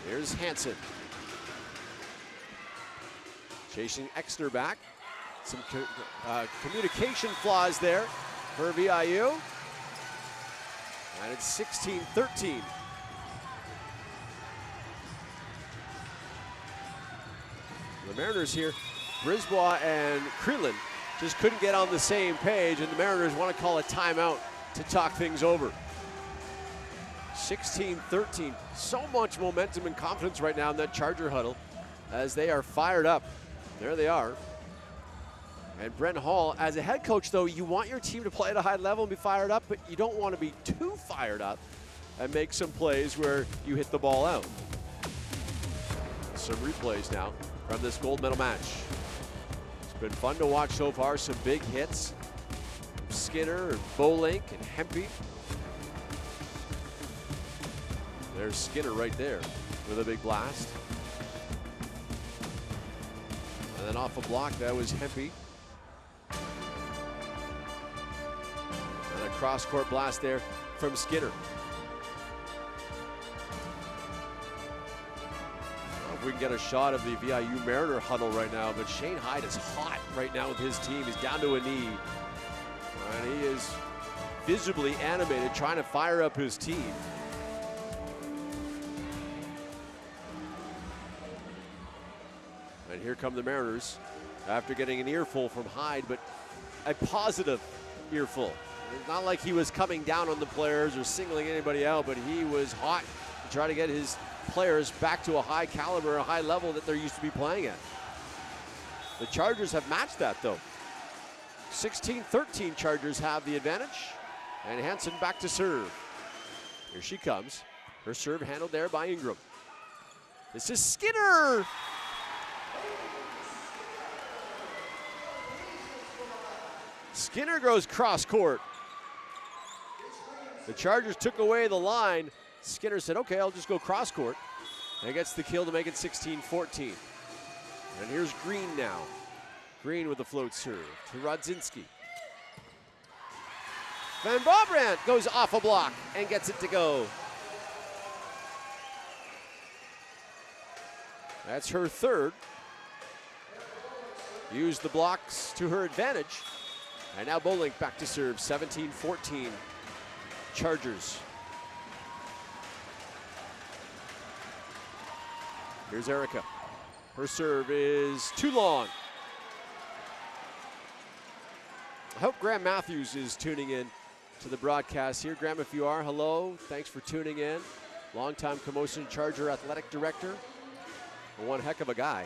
Here's Hansen. Chasing Exner back. Some communication flaws there for VIU. And it's 16-13. The Mariners here, Brisbaugh and Creelan just couldn't get on the same page, and the Mariners want to call a timeout to talk things over. 16-13. So much momentum and confidence right now in that Charger huddle as they are fired up. There they are. And Brent Hall, as a head coach, though, you want your team to play at a high level and be fired up, but you don't want to be too fired up and make some plays where you hit the ball out. Some replays now from this gold medal match. It's been fun to watch so far. Some big hits from Skinner and Brolink and Hempy. There's Skinner right there with a big blast. And then off a block, that was Hempy. And a cross-court blast there from Skinner. We can get a shot of the VIU Mariner huddle right now, but Shane Hyde is hot right now with his team. He's down to a knee, and he is visibly animated, trying to fire up his team. And here come the Mariners after getting an earful from Hyde, but a positive earful. It's not like he was coming down on the players or singling anybody out, but he was hot to try to get his players back to a high caliber, a high level that they're used to be playing at. The Chargers have matched that, though. 16-13 Chargers have the advantage. And Hansen back to serve. Here she comes. Her serve handled there by Ingram. This is Skinner. Skinner goes cross court. The Chargers took away the line. Skinner said, okay, I'll just go cross court. And gets the kill to make it 16-14. And here's Green now. Green with the float serve to Rodzinski. Van Bobrandt goes off a block and gets it to go. That's her third. Used the blocks to her advantage. And now Bolink back to serve, 17-14. Chargers. Here's Erica. Her serve is too long. I hope Graham Matthews is tuning in to the broadcast here. Graham, if you are, hello. Thanks for tuning in. Longtime Camosun Charger Athletic Director. One heck of a guy.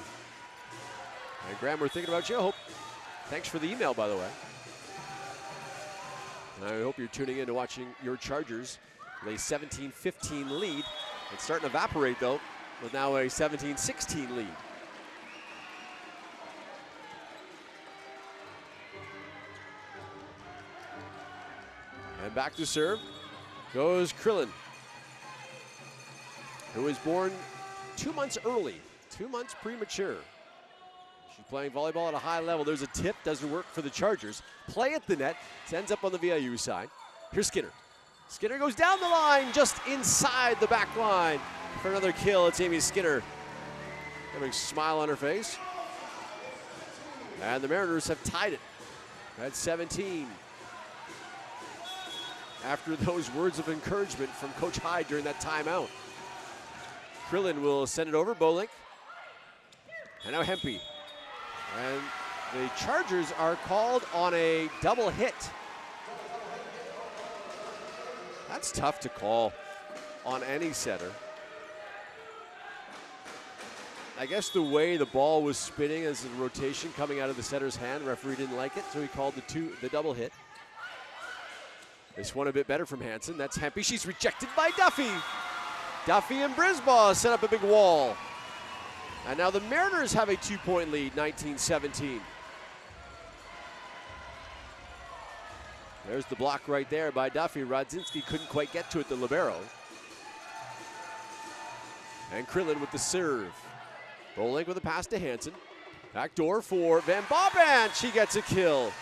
And Graham, we're thinking about you. I hope. Thanks for the email, by the way. And I hope you're tuning in to watching your Chargers lay 17-15 lead. It's starting to evaporate, though, with now a 17-16 lead. And back to serve goes Krillin, who was born 2 months early, 2 months premature. She's playing volleyball at a high level. There's a tip, doesn't work for the Chargers. Play at the net, ends up on the VIU side. Here's Skinner. Skinner goes down the line, just inside the back line. For another kill, it's Amy Skinner. Having a smile on her face. And the Mariners have tied it at 17. After those words of encouragement from Coach Hyde during that timeout. Krillin will send it over, Bolink. And now Hempy. And the Chargers are called on a double hit. That's tough to call on any setter. I guess the way the ball was spinning as the rotation coming out of the setter's hand, referee didn't like it, so he called the double hit. This one a bit better from Hansen. That's Hempy. She's rejected by Duffy. Duffy and Brisbaugh set up a big wall. And now the Mariners have a 2-point lead, 19-17. There's the block right there by Duffy. Rodzinski couldn't quite get to it, the libero. And Krillin with the serve. Bolink with a pass to Hansen. Back door for Van Bobrandt. She gets a kill.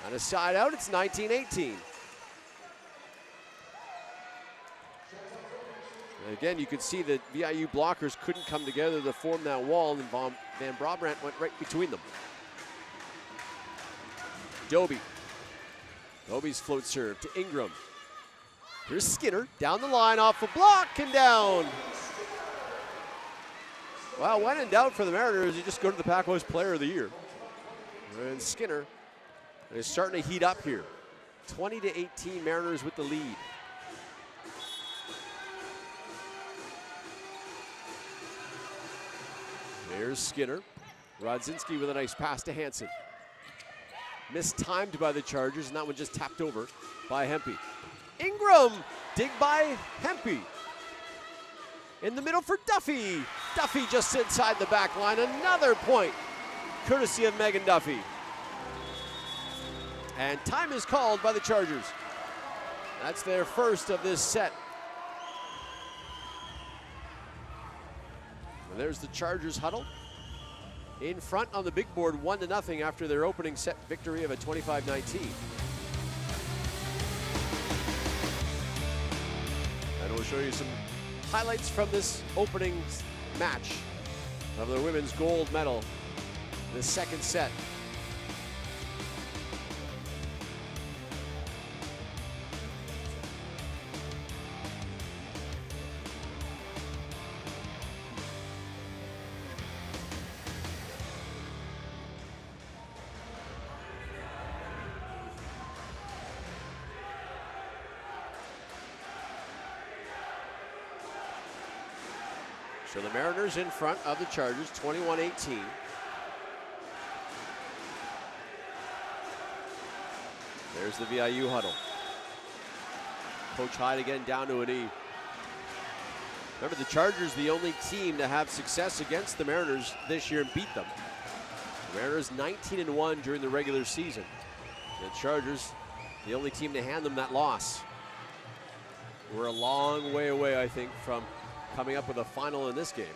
On a side out, it's 19-18. And again, you could see that VIU blockers couldn't come together to form that wall, and Van Bobrandt went right between them. Doby. Doby's float serve to Ingram. Here's Skinner, down the line, off a block and down. Well, when in doubt for the Mariners, you just go to the PACWEST Player of the Year. And Skinner is starting to heat up here. 20-18, Mariners with the lead. There's Skinner. Rodzinski with a nice pass to Hansen. Mistimed by the Chargers, and that one just tapped over by Hempy. Ingram, dig by Hempy. In the middle for Duffy. Duffy just inside the back line. Another point, courtesy of Megan Duffy. And time is called by the Chargers. That's their first of this set. And there's the Chargers huddle. In front on the big board, 1-0 after their opening set victory of a 25-19. And we'll show you some highlights from this opening match of the women's gold medal, the second set. So the Mariners in front of the Chargers, 21-18. There's the VIU huddle. Coach Hyde again down to a knee. Remember, the Chargers the only team to have success against the Mariners this year and beat them. Mariners 19-1 during the regular season. The Chargers, the only team to hand them that loss. We're a long way away, I think, from coming up with a final in this game.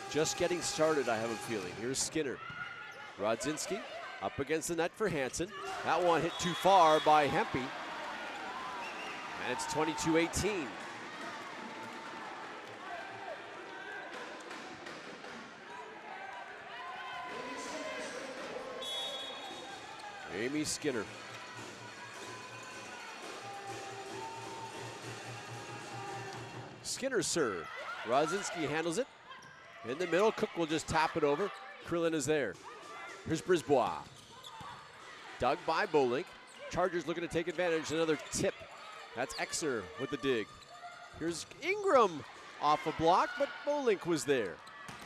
Just getting started, I have a feeling. Here's Skinner. Rodzinski up against the net for Hansen. That one hit too far by Hempy. And it's 22-18. Amy Skinner. Skinner's serve. Rodzinski handles it. In the middle, Cook will just tap it over. Krillin is there. Here's Brisbois. Dug by Bolink. Chargers looking to take advantage. Another tip. That's Exer with the dig. Here's Ingram off a block, but Bolink was there.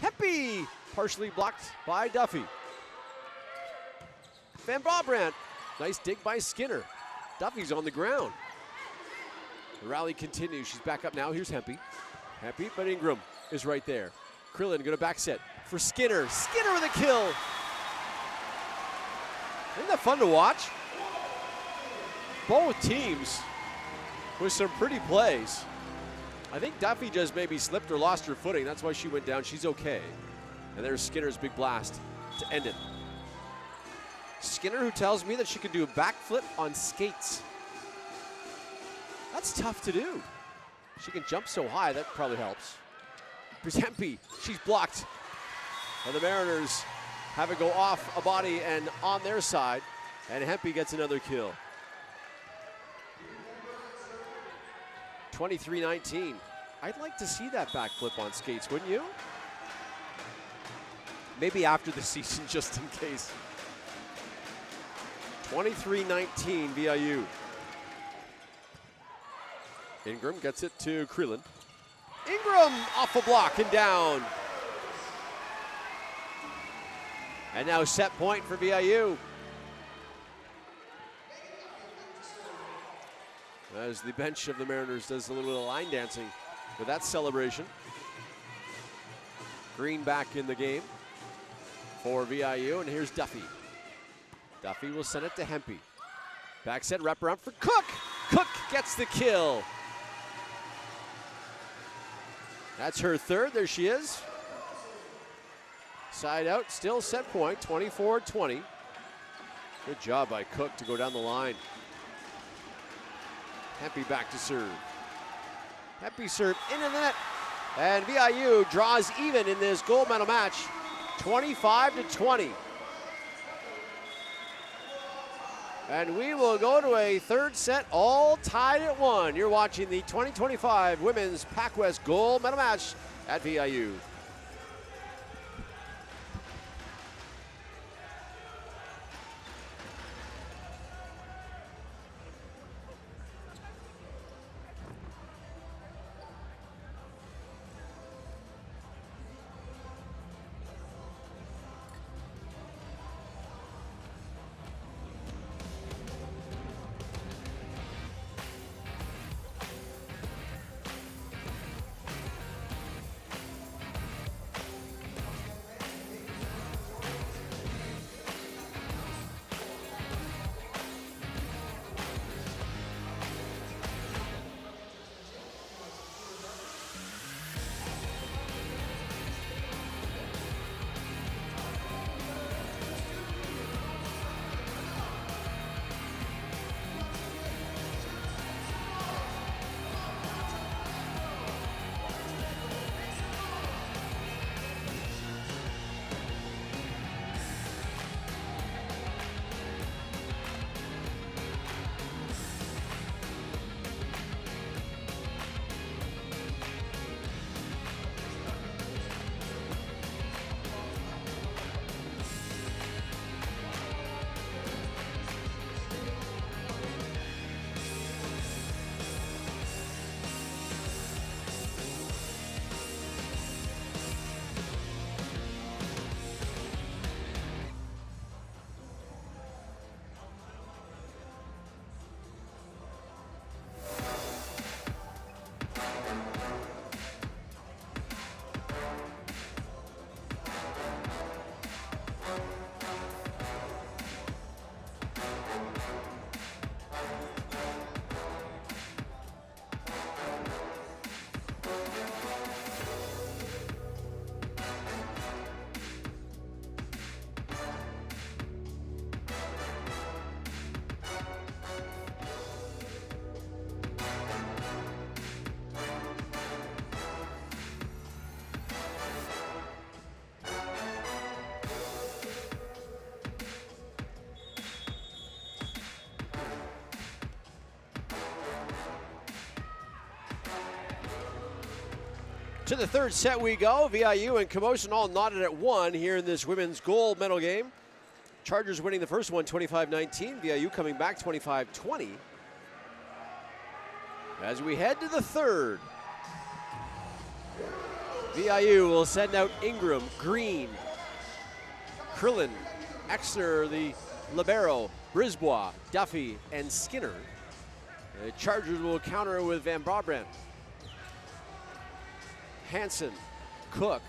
Hempy partially blocked by Duffy. Van Brabrand, nice dig by Skinner. Duffy's on the ground. The rally continues. She's back up now. Here's Hempy. Hempy, but Ingram is right there. Krillin going to back set for Skinner. Skinner with a kill. Isn't that fun to watch? Both teams with some pretty plays. I think Duffy just maybe slipped or lost her footing. That's why she went down. She's okay. And there's Skinner's big blast to end it. Skinner, who tells me that she can do a backflip on skates. That's tough to do. She can jump so high, that probably helps. Here's Hempy. She's blocked. And the Mariners have it go off a body and on their side. And Hempy gets another kill. 23-19. I'd like to see that backflip on skates, wouldn't you? Maybe after the season, just in case. 23-19 VIU. Ingram gets it to Krillin. Ingram off a block and down. And now set point for VIU. As the bench of the Mariners does a little bit of line dancing with that celebration. Green back in the game for VIU, and here's Duffy. Duffy will send it to Hempy. Back set wraparound for Cook. Cook gets the kill. That's her third. There she is. Side out, still set point, 24-20. Good job by Cook to go down the line. Hempy back to serve. Hempy serve into the net. And VIU draws even in this gold medal match, 25-20. And we will go to a third set, all tied at 1. You're watching the 2025 Women's PACWEST Gold Medal Match at VIU. To the third set we go. VIU and Camosun all knotted at 1 here in this women's gold medal game. Chargers winning the first one 25-19. VIU coming back 25-20. As we head to the third, VIU will send out Ingram, Green, Krillin, Exner, the libero, Brisbois, Duffy, and Skinner. The Chargers will counter with Van Brabant, Hansen, Cook,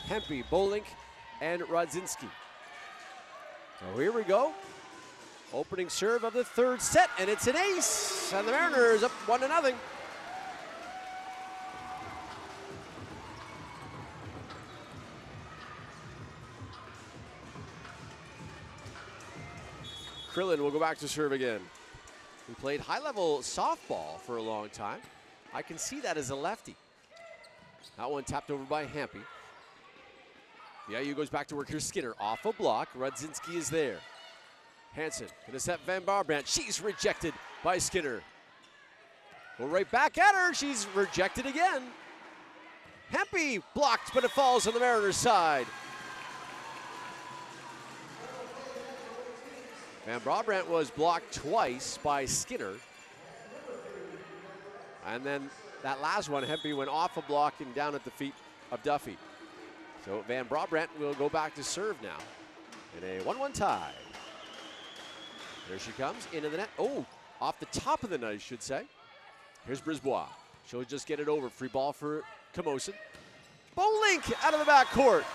Hempe, Bolink, and Rodzinski. So here we go. Opening serve of the third set, and it's an ace, and the Mariners up 1-0. Krillin will go back to serve again. He played high-level softball for a long time. I can see that as a lefty. That one tapped over by Hampe. VIU goes back to work. Here's Skinner off a block. Rodzinski is there. Hansen gonna set Van Brabant. She's rejected by Skinner. Go right back at her. She's rejected again. Hampe blocked, but it falls on the Mariners' side. Van Brabant was blocked twice by Skinner. And then that last one, Hempe went off a block and down at the feet of Duffy. So Van Brabant will go back to serve now in a 1-1 tie. There she comes, into the net. Oh, off the top of the net, I should say. Here's Brisbois. She'll just get it over. Free ball for Camosun. Bolink out of the backcourt.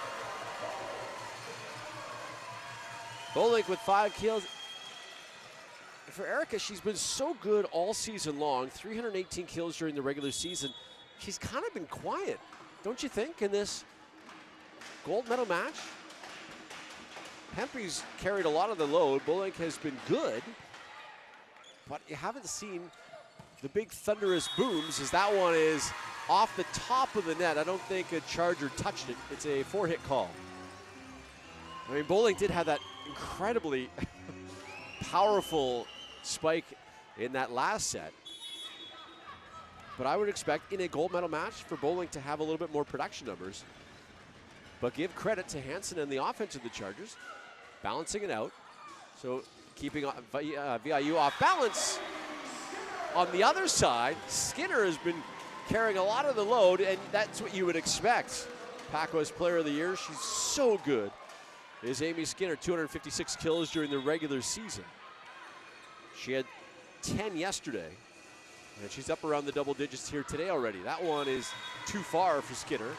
Bolink with 5 kills. For Erica, she's been so good all season long. 318 kills during the regular season. She's kind of been quiet, don't you think, in this gold medal match? Hempe's carried a lot of the load. Bolink has been good, but you haven't seen the big thunderous booms, as that one is off the top of the net. I don't think a Charger touched it. It's a 4-hit call. I mean, Bolink did have that incredibly powerful spike in that last set. But I would expect in a gold medal match for Bolink to have a little bit more production numbers. But give credit to Hansen and the offense of the Chargers, balancing it out. So keeping VIU off balance. On the other side, Skinner has been carrying a lot of the load, and that's what you would expect. PACWEST Player of the Year, she's so good. Is Amy Skinner, 256 kills during the regular season. She had 10 yesterday, and she's up around the double digits here today already. That one is too far for Skinner.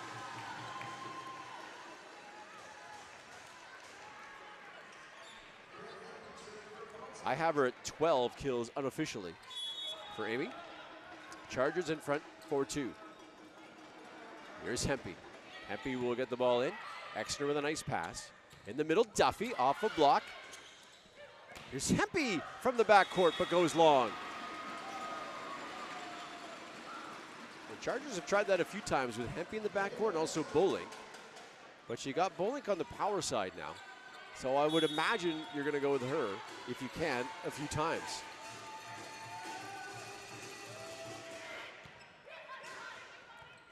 I have her at 12 kills unofficially for Amy. Chargers in front 4-2. Here's Hempe. Hempe will get the ball in. Exner with a nice pass. In the middle, Duffy off a block. Here's Hempe from the backcourt, but goes long. The Chargers have tried that a few times with Hempe in the backcourt and also Bolink. But she got Bolink on the power side now. So I would imagine you're going to go with her, if you can, a few times.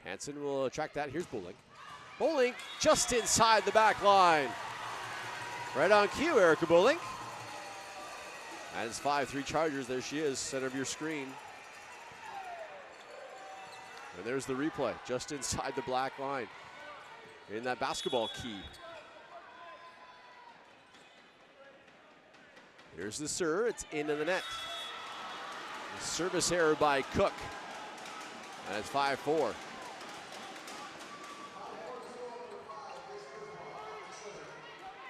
Hansen will attract that. Here's Bolink. Bolink just inside the back line. Right on cue, Erica Bolink. And it's 5-3 Chargers. There she is, center of your screen. And there's the replay, just inside the black line in that basketball key. Here's the serve, it's into the net. Service error by Cook. And it's 5-4.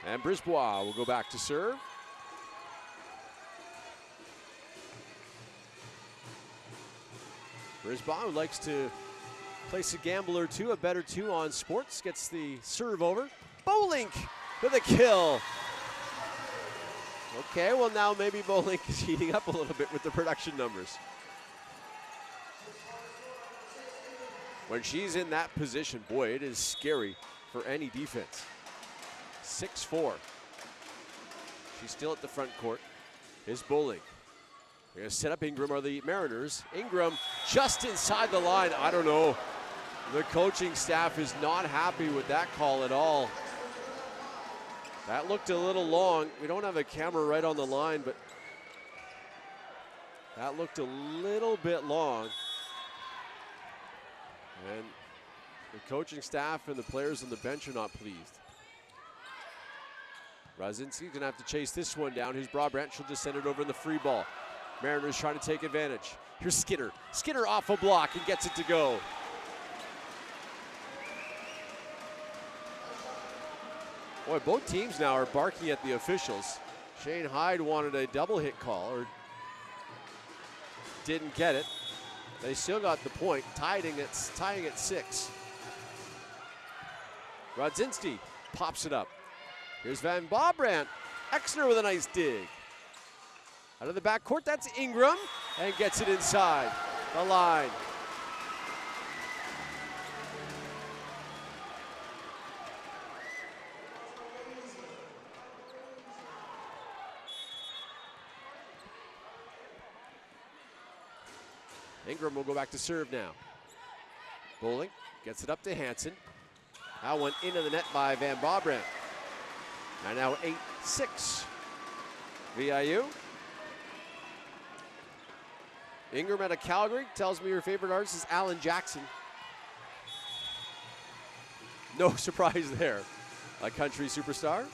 And Brisbois will go back to serve. Brisbois, who likes to place a gamble or two, a bet or two on sports, gets the serve over. Bolink with a kill. Okay, well now maybe Bolink is heating up a little bit with the production numbers. When she's in that position, boy, it is scary for any defense. 6-4. She's still at the front court. Here's Bolink. They're going to set up Ingram, are the Mariners. Ingram just inside the line. I don't know. The coaching staff is not happy with that call at all. That looked a little long. We don't have a camera right on the line, but that looked a little bit long. And the coaching staff and the players on the bench are not pleased. Radzinski's gonna have to chase this one down. Here's Brabrandt, she'll just send it over in the free ball. Mariners trying to take advantage. Here's Skinner. Skinner off a block and gets it to go. Boy, both teams now are barking at the officials. Shane Hyde wanted a double hit call, or didn't get it. They still got the point, tying at 6. Radzinski pops it up. Here's Van Brabrandt. Exner with a nice dig. Out of the backcourt, that's Ingram, and gets it inside the line. Ingram will go back to serve now. Bowling gets it up to Hansen. That one into the net by Van Brabrandt. And now 8-6. VIU. Ingram out of Calgary tells me your favorite artist is Alan Jackson. No surprise there. A country superstar.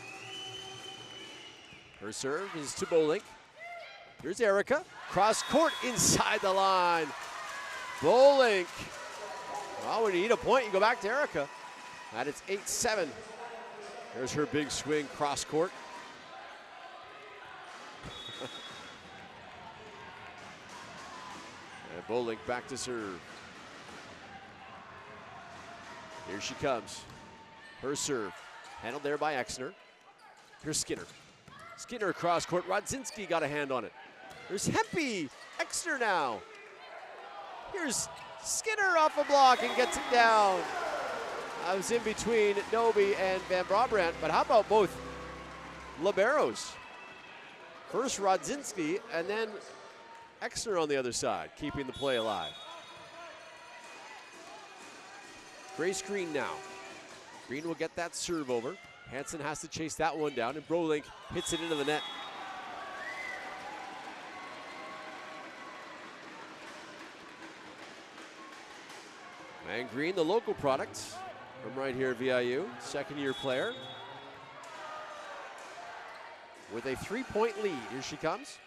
Her serve is to Bowling. Here's Erica. Cross court inside the line. Bowling. Well, when you need a point, you go back to Erica. And it's 8-7. There's her big swing cross court. And Bowling back to serve. Here she comes. Her serve. Handled there by Exner. Here's Skinner. Skinner cross court. Radzinski got a hand on it. There's Hempy. Exner now. Here's Skinner off a block and gets it down. I was in between Noby and Van Brabrandt, but how about both liberos? First Radzinski and then Exner on the other side, keeping the play alive. Grace Green now. Green will get that serve over. Hansen has to chase that one down, and Brolink hits it into the net. And Green, the local product from right here at VIU, second-year player. With a 3-point lead, here she comes.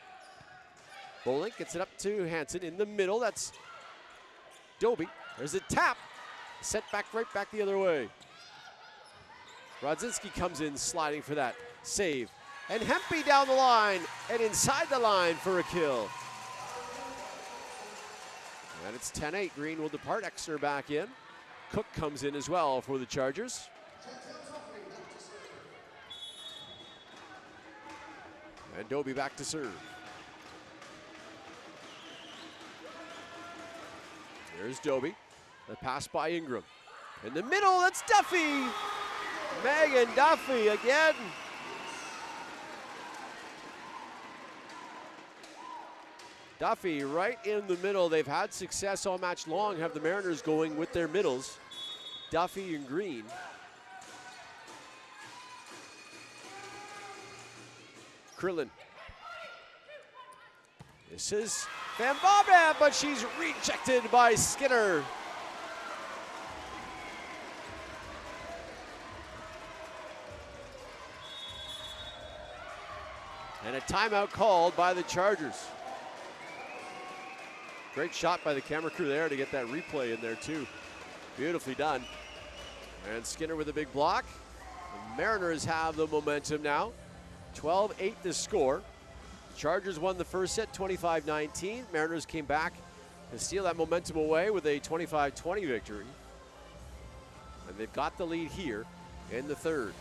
Bowling gets it up to Hansen in the middle, that's Doby. There's a tap, set back right back the other way. Radzinski comes in sliding for that save. And Hempy down the line and inside the line for a kill. And it's 10-8, Green will depart, Exner back in. Cook comes in as well for the Chargers. And Doby back to serve. There's Doby, the pass by Ingram. In the middle, that's Duffy. Megan Duffy again. Duffy right in the middle. They've had success all match long, have the Mariners going with their middles. Duffy and Green. Krillin. This is Van Brabrandt, but she's rejected by Skinner. And a timeout called by the Chargers. Great shot by the camera crew there to get that replay in there too. Beautifully done. And Skinner with a big block. The Mariners have the momentum now. 12-8 the score. Chargers won the first set 25-19. Mariners came back to steal that momentum away with a 25-20 victory. And they've got the lead here in the third.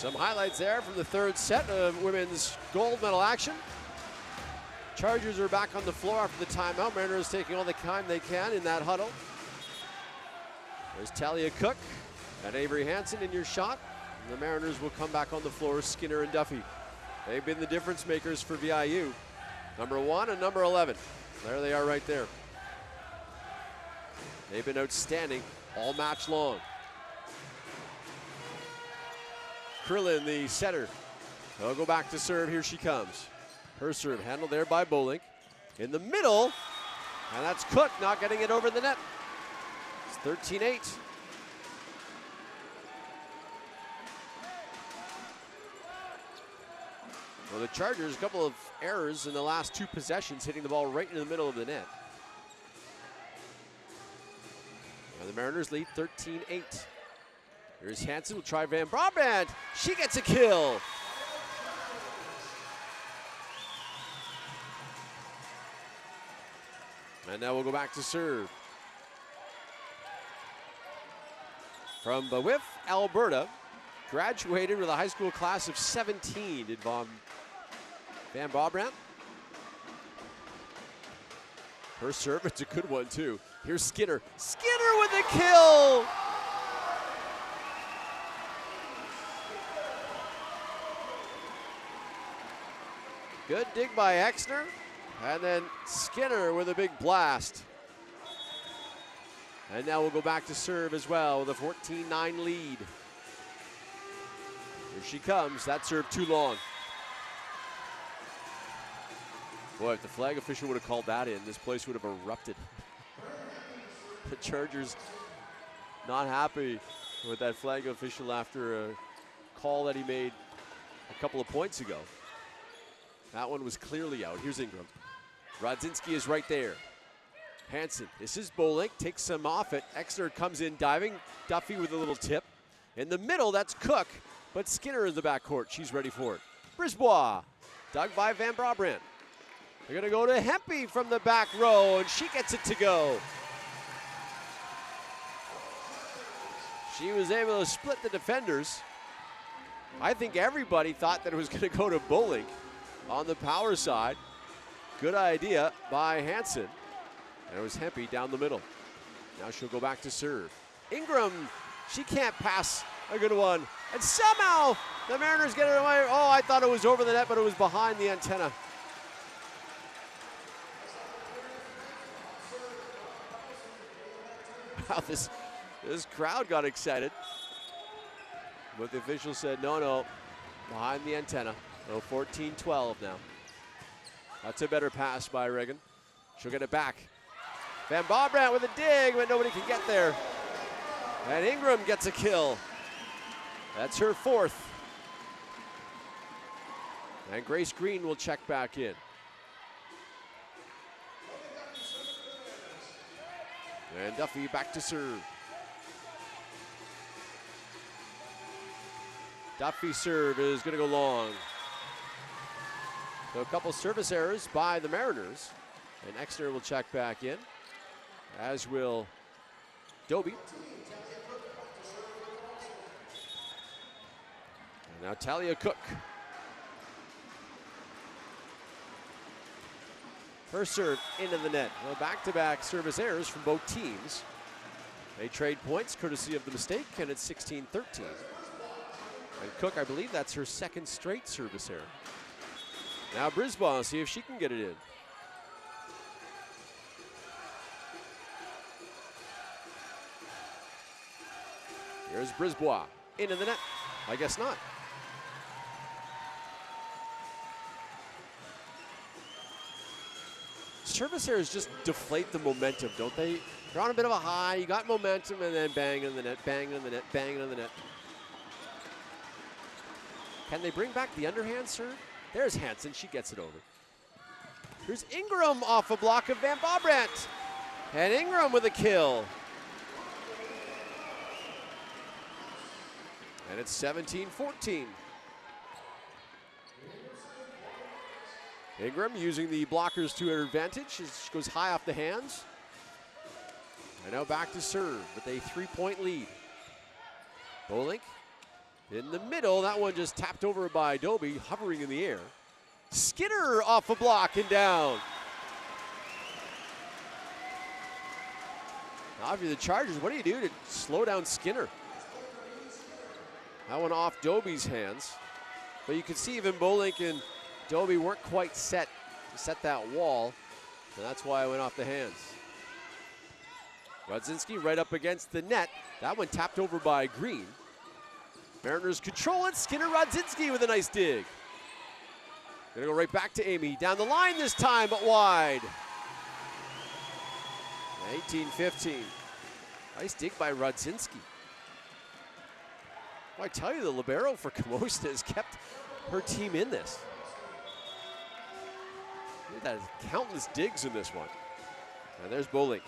Some highlights there from the third set of women's gold medal action. Chargers are back on the floor after the timeout. Mariners taking all the time they can in that huddle. There's Talia Cook and Avery Hansen in your shot. And the Mariners will come back on the floor, Skinner and Duffy. They've been the difference makers for VIU. Number 1 and number 11. There they are right there. They've been outstanding all match long. Krillin, the setter. They'll go back to serve. Here she comes. Her serve handled there by Bolink. In the middle, and that's Cook not getting it over the net. It's 13-8. Well, the Chargers, a couple of errors in the last 2 possessions, hitting the ball right in the middle of the net. And the Mariners lead 13-8. Here's Hansen, will try Van Brabant. She gets a kill. And now we'll go back to serve. From Bawif, Alberta, graduated with a high school class of 17, did Van Brabant. Her serve, it's a good one too. Here's Skinner. Skinner with a kill! Good dig by Exner. And then Skinner with a big blast. And now we'll go back to serve as well with a 14-9 lead. Here she comes. That serve too long. Boy, if the flag official would have called that in, this place would have erupted. The Chargers not happy with that flag official after a call that he made a couple of points ago. That one was clearly out. Here's Ingram. Rodzinski is right there. Hansen, this is Bolink, takes some off it. Exner comes in diving. Duffy with a little tip. In the middle, that's Cook, but Skinner in the backcourt. She's ready for it. Brisbois, dug by Van Brabant. They're gonna go to Hempy from the back row, and she gets it to go. She was able to split the defenders. I think everybody thought that it was gonna go to Bolink on the power side. Good idea by Hansen. And it was Hempy down the middle. Now she'll go back to serve. Ingram, she can't pass a good one. And somehow the Mariners get it away. Oh, I thought it was over the net, but it was behind the antenna. Wow, this crowd got excited. But the official said, no, behind the antenna. So 14-12 now. That's a better pass by Reagan. She'll get it back. Van Brabant with a dig, but nobody can get there. And Ingram gets a kill. That's her 4th. And Grace Green will check back in. And Duffy back to serve. Duffy's serve is going to go long. So a couple service errors by the Mariners. And Exner will check back in, as will Doby. And now Talia Cook. Her serve into the net. Well, back-to-back service errors from both teams. They trade points courtesy of the mistake, and it's 16-13. And Cook, I believe that's her 2nd straight service error. Now Brisbois, see if she can get it in. Here's Brisbois, into the net. I guess not. Service errors just deflate the momentum, don't they? They're on a bit of a high, you got momentum, and then bang in the net, bang in the net, bang in the net. Can they bring back the underhand serve? There's Hansen, she gets it over. Here's Ingram off a block of Van Brabant. And Ingram with a kill. And it's 17-14. Ingram using the blockers to her advantage. She goes high off the hands. And now back to serve with a 3-point lead. Bolink In the middle, that one just tapped over by Doby, hovering in the air. Skinner off a block and down. Now if you're the Chargers, what do you do to slow down Skinner? That one off Doby's hands. But you can see even Bolink and Doby weren't quite set to set that wall. And that's why it went off the hands. Rudzinski right up against the net. That one tapped over by Green. Mariners control it. Skinner Rudzinski with a nice dig. Gonna go right back to Amy. Down the line this time, but wide. 18-15. Nice dig by Rudzinski. Well, I tell you, the libero for Camosun has kept her team in this. Look at that, countless digs in this one. And there's Bolink.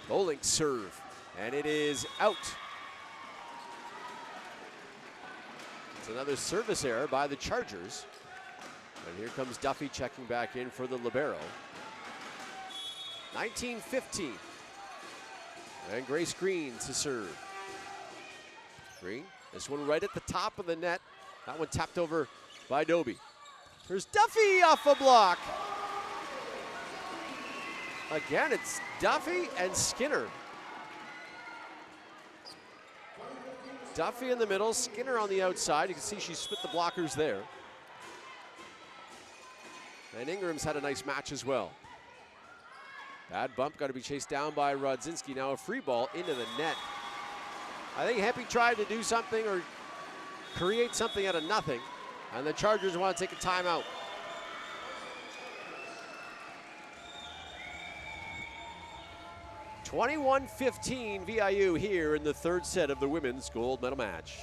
Bolink serve, and it is out. It's another service error by the Chargers. And here comes Duffy checking back in for the libero. 19-15. And Grace Green to serve. Green, this one right at the top of the net. That one tapped over by Doby. There's Duffy off a block. Again, it's Duffy and Skinner. Duffy in the middle, Skinner on the outside. You can see she split the blockers there. And Ingram's had a nice match as well. Bad bump, got to be chased down by Rudzinski. Now a free ball into the net. I think Hempy tried to do something or create something out of nothing. And the Chargers want to take a timeout. (21-15) VIU here in the third set of the women's gold medal match.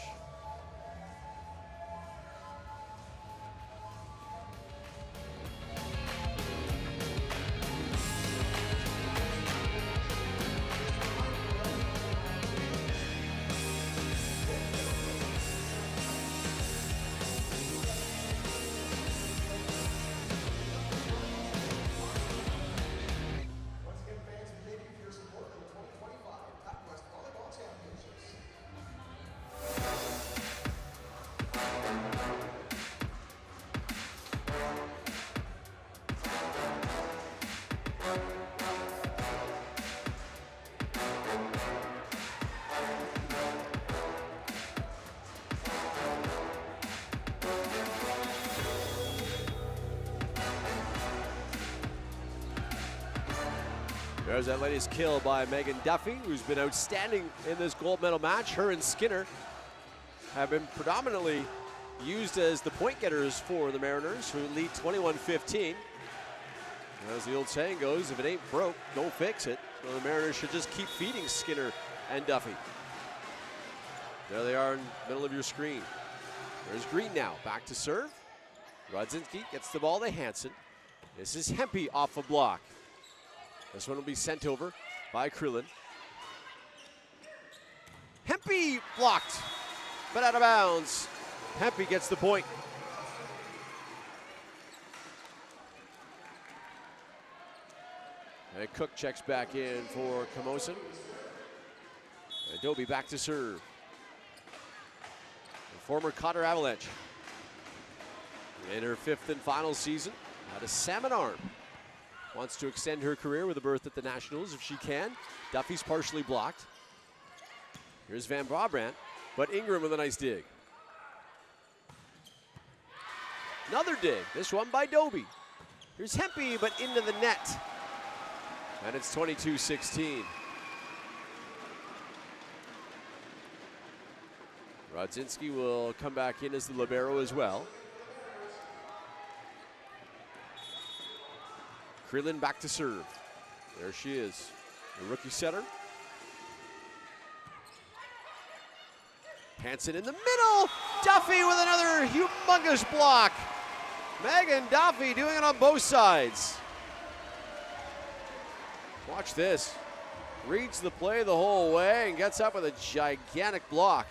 There's that latest kill by Megan Duffy, who's been outstanding in this gold medal match. Her and Skinner have been predominantly used as the point getters for the Mariners, who lead 21-15. As the old saying goes, if it ain't broke, don't fix it. So the Mariners should just keep feeding Skinner and Duffy. There they are in the middle of your screen. There's Green now, back to serve. Rudzinski gets the ball to Hansen. This is Hempy off a block. This one will be sent over by Krillin. Hempy blocked, but out of bounds. Hempy gets the point. And Cook checks back in for Camosun. And Doby back to serve. The former Cotter Avalanche. In her fifth and final season, had a salmon arm. Wants to extend her career with a berth at the Nationals if she can. Duffy's partially blocked. Here's Van Brabant, but Ingram with a nice dig. Another dig, this one by Doby. Here's Hempy, but into the net. And it's 22-16. Rudzinski will come back in as the libero as well. Krillin back to serve. There she is, the rookie setter. Hansen in the middle. Duffy with another humongous block. Megan Duffy doing it on both sides. Watch this. Reads the play the whole way and gets up with a gigantic block.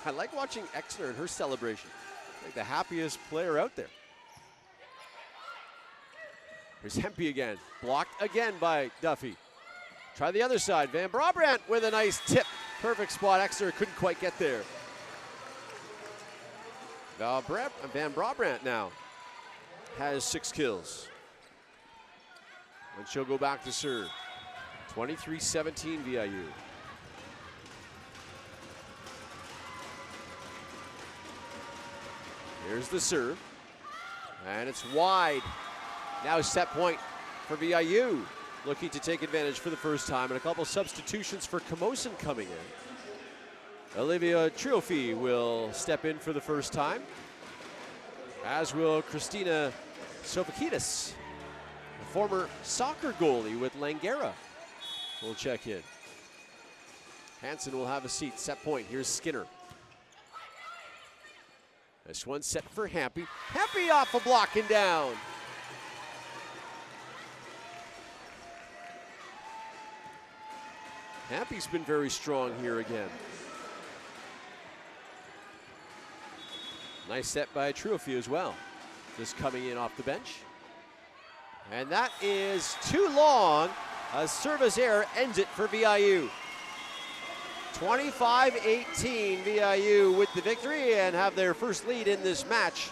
I like watching Exner and her celebration. Like the happiest player out there. Here's Hempy again. Blocked again by Duffy. Try the other side. Van Brabant with a nice tip. Perfect spot. Exeter couldn't quite get there. Van Brabant now has 6 kills. And she'll go back to serve. 23-17 VIU. Here's the serve. And it's wide. Now set point for VIU. Looking to take advantage for the first time. And a couple substitutions for Camosun coming in. Olivia Triofi will step in for the first time, as will Christina Sofakidis, a former soccer goalie with Langara. We'll check in. Hansen will have a seat. Set point. Here's Skinner. This one set for Hampy. Hampy off a block and down. Hampy's been very strong here again. Nice set by Triofi as well. Just coming in off the bench. And that is too long. A service error ends it for VIU. 25-18 VIU with the victory and have their first lead in this match.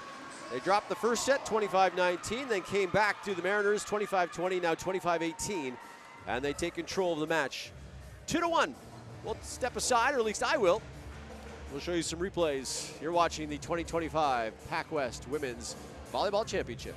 They dropped the first set 25-19, then came back to the Mariners 25-20, now 25-18, and they take control of the match. 2-1. We'll step aside, or at least I will. We'll show you some replays. You're watching the 2025 PACWEST Women's Volleyball Championship.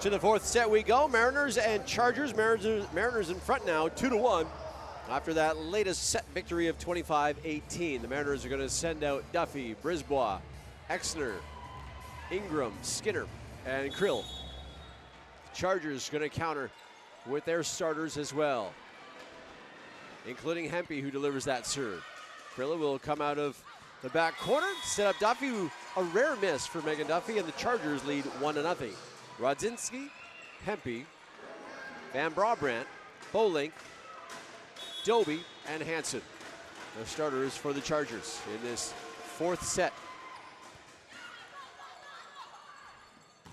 To the fourth set we go. Mariners and Chargers. Mariners in front now, 2-1. After that latest set victory of 25-18, the Mariners are going to send out Duffy, Brisbois, Exner, Ingram, Skinner, and Krill. Chargers going to counter with their starters as well, including Hempy, who delivers that serve. Krill will come out of the back corner, set up Duffy, a rare miss for Megan Duffy, and the Chargers lead 1-0. Rodzinski, Hempy, Van Brabant, Bolink, Doby, and Hansen. The starters for the Chargers in this fourth set.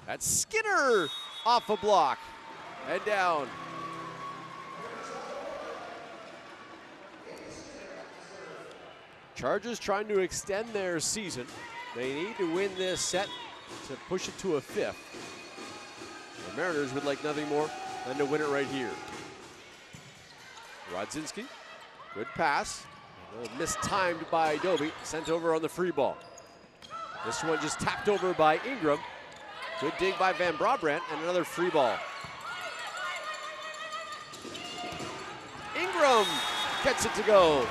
That's Skinner off a block and down. Chargers trying to extend their season. They need to win this set to push it to a 5th. The Mariners would like nothing more than to win it right here. Rodzinski, good pass. Mistimed by Doby, sent over on the free ball. This one just tapped over by Ingram. Good dig by Van Brabrandt, and another free ball. Ingram gets it to go.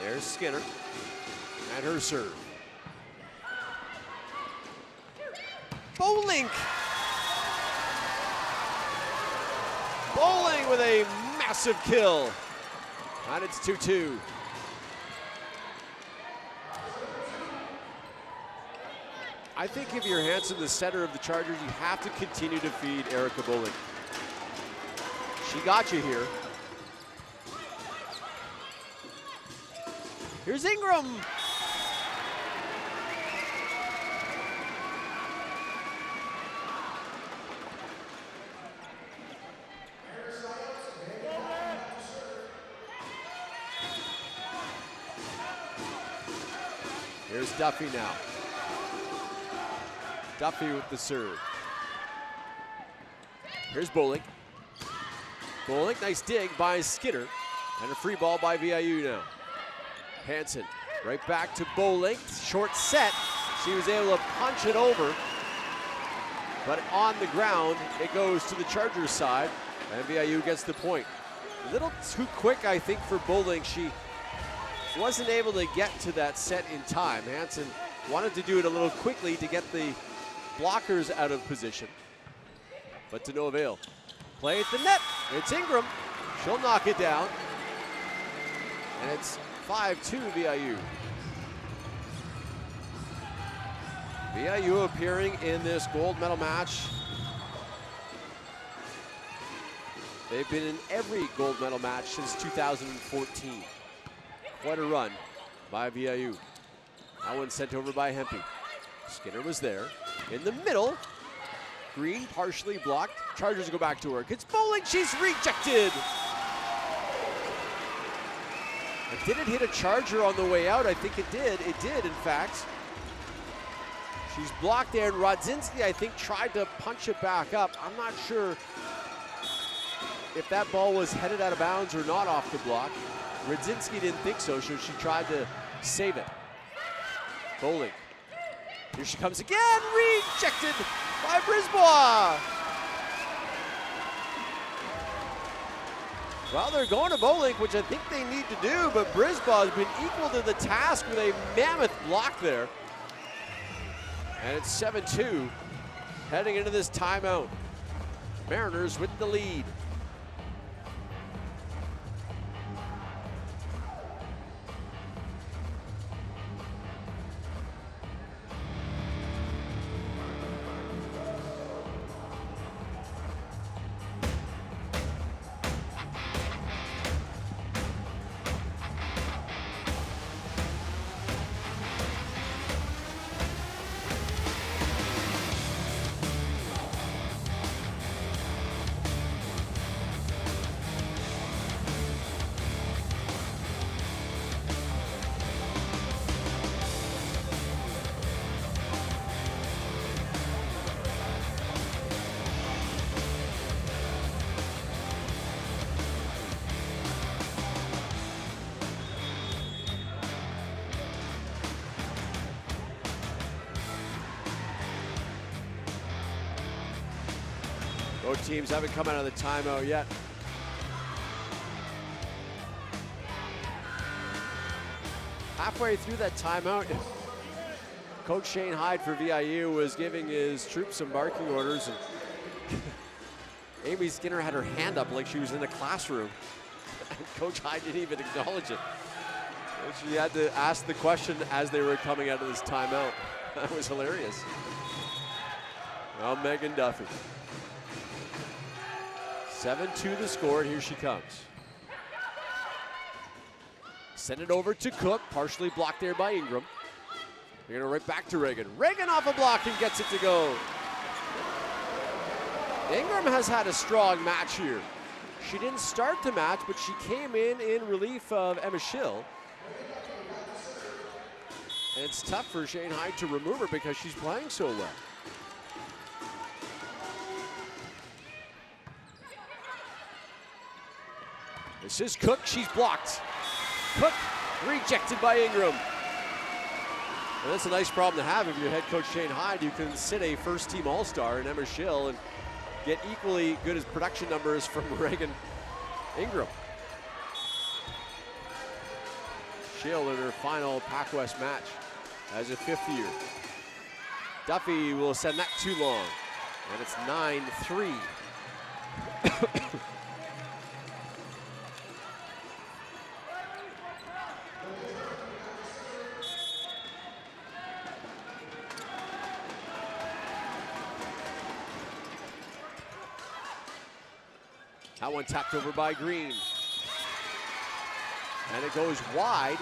There's Skinner and her serve. Bowling with a massive kill. And it's 2-2. I think if you're Hanson, the center of the Chargers, you have to continue to feed Erica Bowling. She got you here. Here's Ingram. Here's Duffy now. Duffy with the serve. Here's Bowling. Bowling, nice dig by Skinner. And a free ball by VIU now. Hanson, right back to Bowling. Short set. She was able to punch it over. But on the ground, it goes to the Chargers side. And VIU gets the point. A little too quick, I think, for Bowling. She wasn't able to get to that set in time. Hanson wanted to do it a little quickly to get the blockers out of position, but to no avail. Play at the net. It's Ingram. She'll knock it down. And it's 5-2 VIU. VIU appearing in this gold medal match. They've been in every gold medal match since 2014. Quite a run by VIU. That one sent over by Hempy. Skinner was there. In the middle, Green partially blocked. Chargers go back to work. It's Bowling, she's rejected. But did it hit a Charger on the way out? I think it did. It did, in fact. She's blocked there, and Rodzinski, I think, tried to punch it back up. I'm not sure if that ball was headed out of bounds or not off the block. Rodzinski didn't think so, so she tried to save it. Bowling. Here she comes again, rejected by Brisbois. Well, they're going to Bowling, which I think they need to do, but Brisbois has been equal to the task with a mammoth block there. And it's 7-2 heading into this timeout. Mariners with the lead. Both teams haven't come out of the timeout yet. Halfway through that timeout, Coach Shane Hyde for VIU was giving his troops some marking orders, and Amy Skinner had her hand up like she was in a classroom. And Coach Hyde didn't even acknowledge it. And she had to ask the question as they were coming out of this timeout. That was hilarious. Well, Megan Duffy. 7-2 the score, and here she comes. Send it over to Cook, partially blocked there by Ingram. They're gonna right back to Reagan. Reagan off a block and gets it to go. Ingram has had a strong match here. She didn't start the match, but she came in relief of Emma Schill. And it's tough for Shanghai to remove her because she's playing so well. This is Cook, she's blocked. Cook rejected by Ingram. And that's a nice problem to have if you're head coach Shane Hyde. You can sit a first team all-star in Emma Schill and get equally good as production numbers from Reagan Ingram. Schill in her final PACWEST match as a 5th year. Duffy will send that too long, and it's 9-3. That one tapped over by Green. And it goes wide.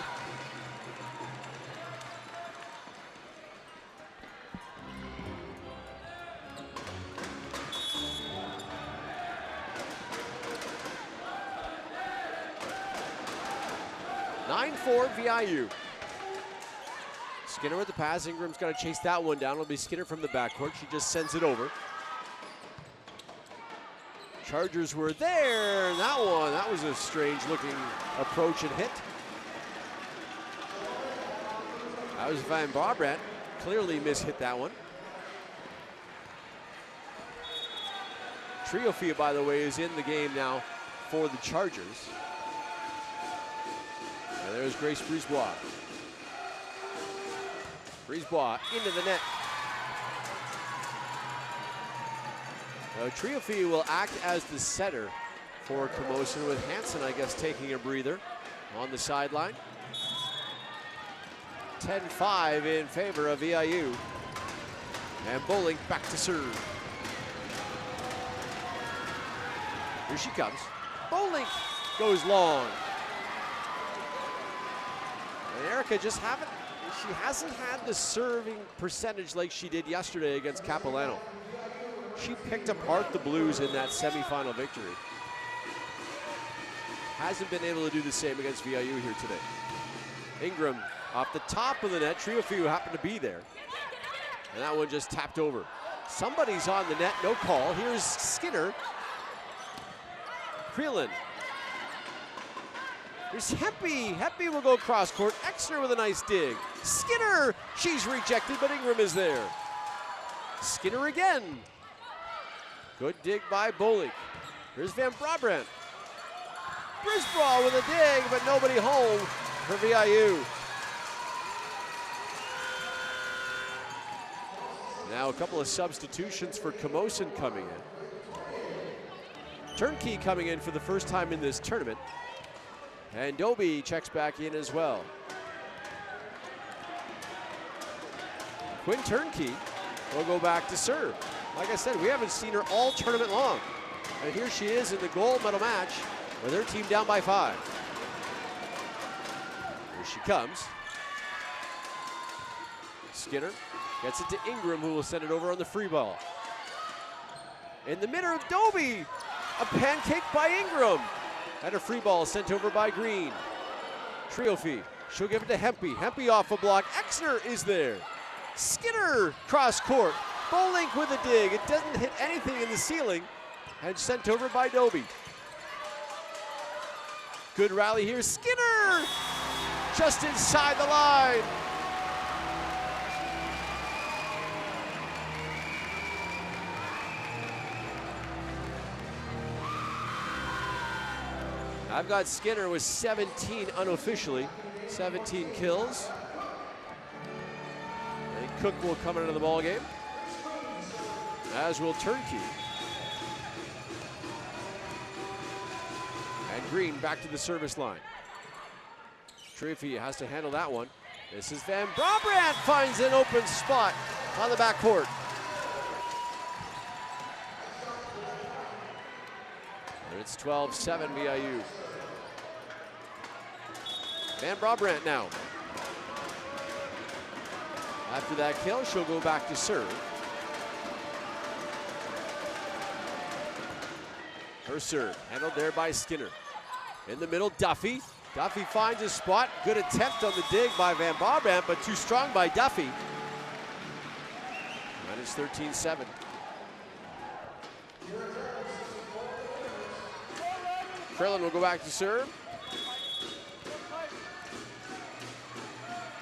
(9-4) VIU. Skinner with the pass. Ingram's got to chase that one down. It'll be Skinner from the backcourt. She just sends it over. Chargers were there, and that was a strange looking approach and hit. That was Van Brabant, clearly mishit that one. Triofia, by the way, is in the game now for the Chargers. And there's Grace Brisebois. Brisebois into the net. Triofia will act as the setter for Camosun, with Hansen, I guess, taking a breather on the sideline. 10-5 in favor of VIU. And Bowling back to serve. Here she comes. Bowling goes long. And Erica she hasn't had the serving percentage like she did yesterday against Capilano. She picked apart the Blues in that semifinal victory. Hasn't been able to do the same against VIU here today. Ingram off the top of the net. Triofia happened to be there. And that one just tapped over. Somebody's on the net, no call. Here's Skinner. Creelan. Here's Hempy. Hempy will go cross court. Exner with a nice dig. Skinner, she's rejected, but Ingram is there. Skinner again. Good dig by Bowling. Here's Van Brabant. Brisebois with a dig, but nobody home for VIU. Now a couple of substitutions for Camosun coming in. Turnkey coming in for the first time in this tournament. And Doby checks back in as well. Quinn Turnkey will go back to serve. Like I said, we haven't seen her all tournament long. And here she is in the gold medal match with her team down by 5. Here she comes. Skinner gets it to Ingram, who will send it over on the free ball. In the middle of Doby, a pancake by Ingram. And a free ball sent over by Green. Triofia, she'll give it to Hempy. Hempy off a block. Exner is there. Skinner cross court. Bowling with a dig. It doesn't hit anything in the ceiling. And sent over by Doby. Good rally here. Skinner just inside the line. I've got Skinner with 17 unofficially, 17 kills. And Cook will come into the ball game, as will Turnkey. And Green back to the service line. Triofia has to handle that one. This is Van Brabant, finds an open spot on the backcourt. And it's 12-7 VIU. Van Brabant now. After that kill, she'll go back to serve. Her serve, handled there by Skinner. In the middle, Duffy. Duffy finds a spot. Good attempt on the dig by Van Brabant, but too strong by Duffy. Minus 13-7. Krillin will go back to serve.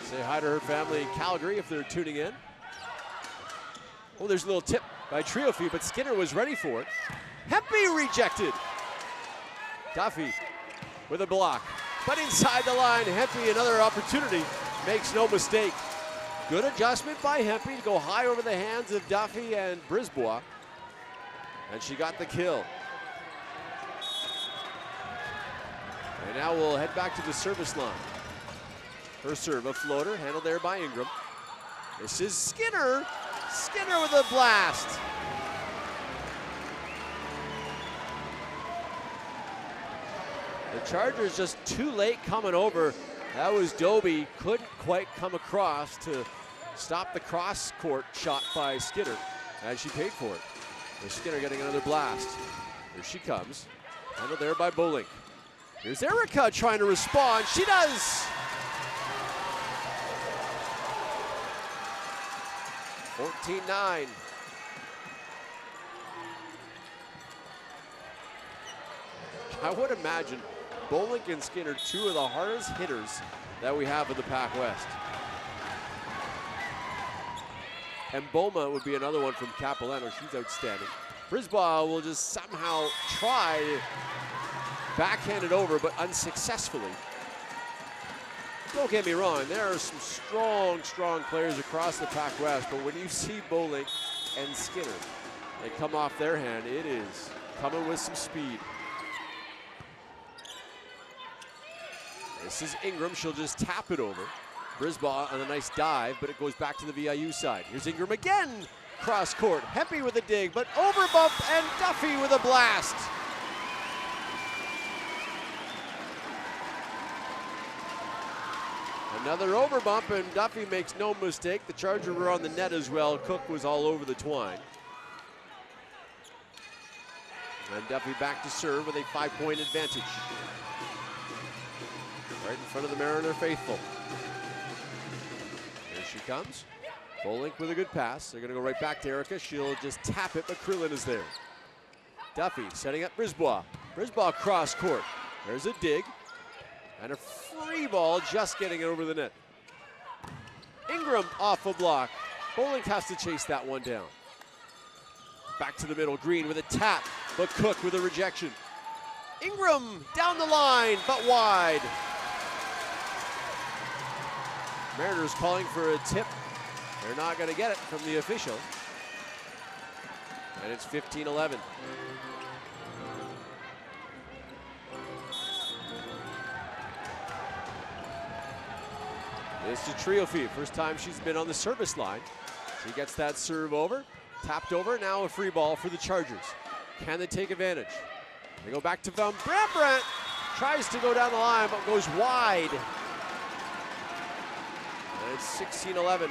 Say hi to her family in Calgary if they're tuning in. Oh, there's a little tip by Triofie, but Skinner was ready for it. Hempy rejected. Duffy with a block, but inside the line, Hempy another opportunity, makes no mistake. Good adjustment by Hempy to go high over the hands of Duffy and Brisbois, and she got the kill. And now we'll head back to the service line. Her serve, a floater, handled there by Ingram. This is Skinner. Skinner with a blast. The Chargers just too late coming over. That was Doby, couldn't quite come across to stop the cross court shot by Skinner, as she paid for it. There's Skinner getting another blast. Here she comes, handled there by Bolink. Here's Erica trying to respond, she does! 14-9. I would imagine Bolink and Skinner, two of the hardest hitters that we have in the PACWEST. And Boma would be another one from Capilano. She's outstanding. Brisbois will just somehow try to backhand it over, but unsuccessfully. Don't get me wrong, there are some strong players across the PACWEST, but when you see Bolink and Skinner, they come off their hand, it is coming with some speed. This is Ingram, she'll just tap it over. Brisbois on a nice dive, but it goes back to the VIU side. Here's Ingram again, cross court. Hempy with a dig, but over bump and Duffy with a blast. Another over bump and Duffy makes no mistake. The Chargers were on the net as well. Cook was all over the twine. And Duffy back to serve with a 5-point advantage. Right in front of the Mariner faithful. Here she comes. Bolink with a good pass. They're going to go right back to Erica. She'll just tap it, but Krillin is there. Duffy setting up Brisbois. Brisbois cross court. There's a dig. And a free ball just getting it over the net. Ingram off a block. Bolink has to chase that one down. Back to the middle. Green with a tap, but Cook with a rejection. Ingram down the line, but wide. Mariners calling for a tip. They're not going to get it from the official. And it's 15-11. This is Triofie, first time she's been on the service line. She gets that serve over, tapped over, now a free ball for the Chargers. Can they take advantage? They go back to Van Brabant, tries to go down the line, but goes wide. And it's 16-11.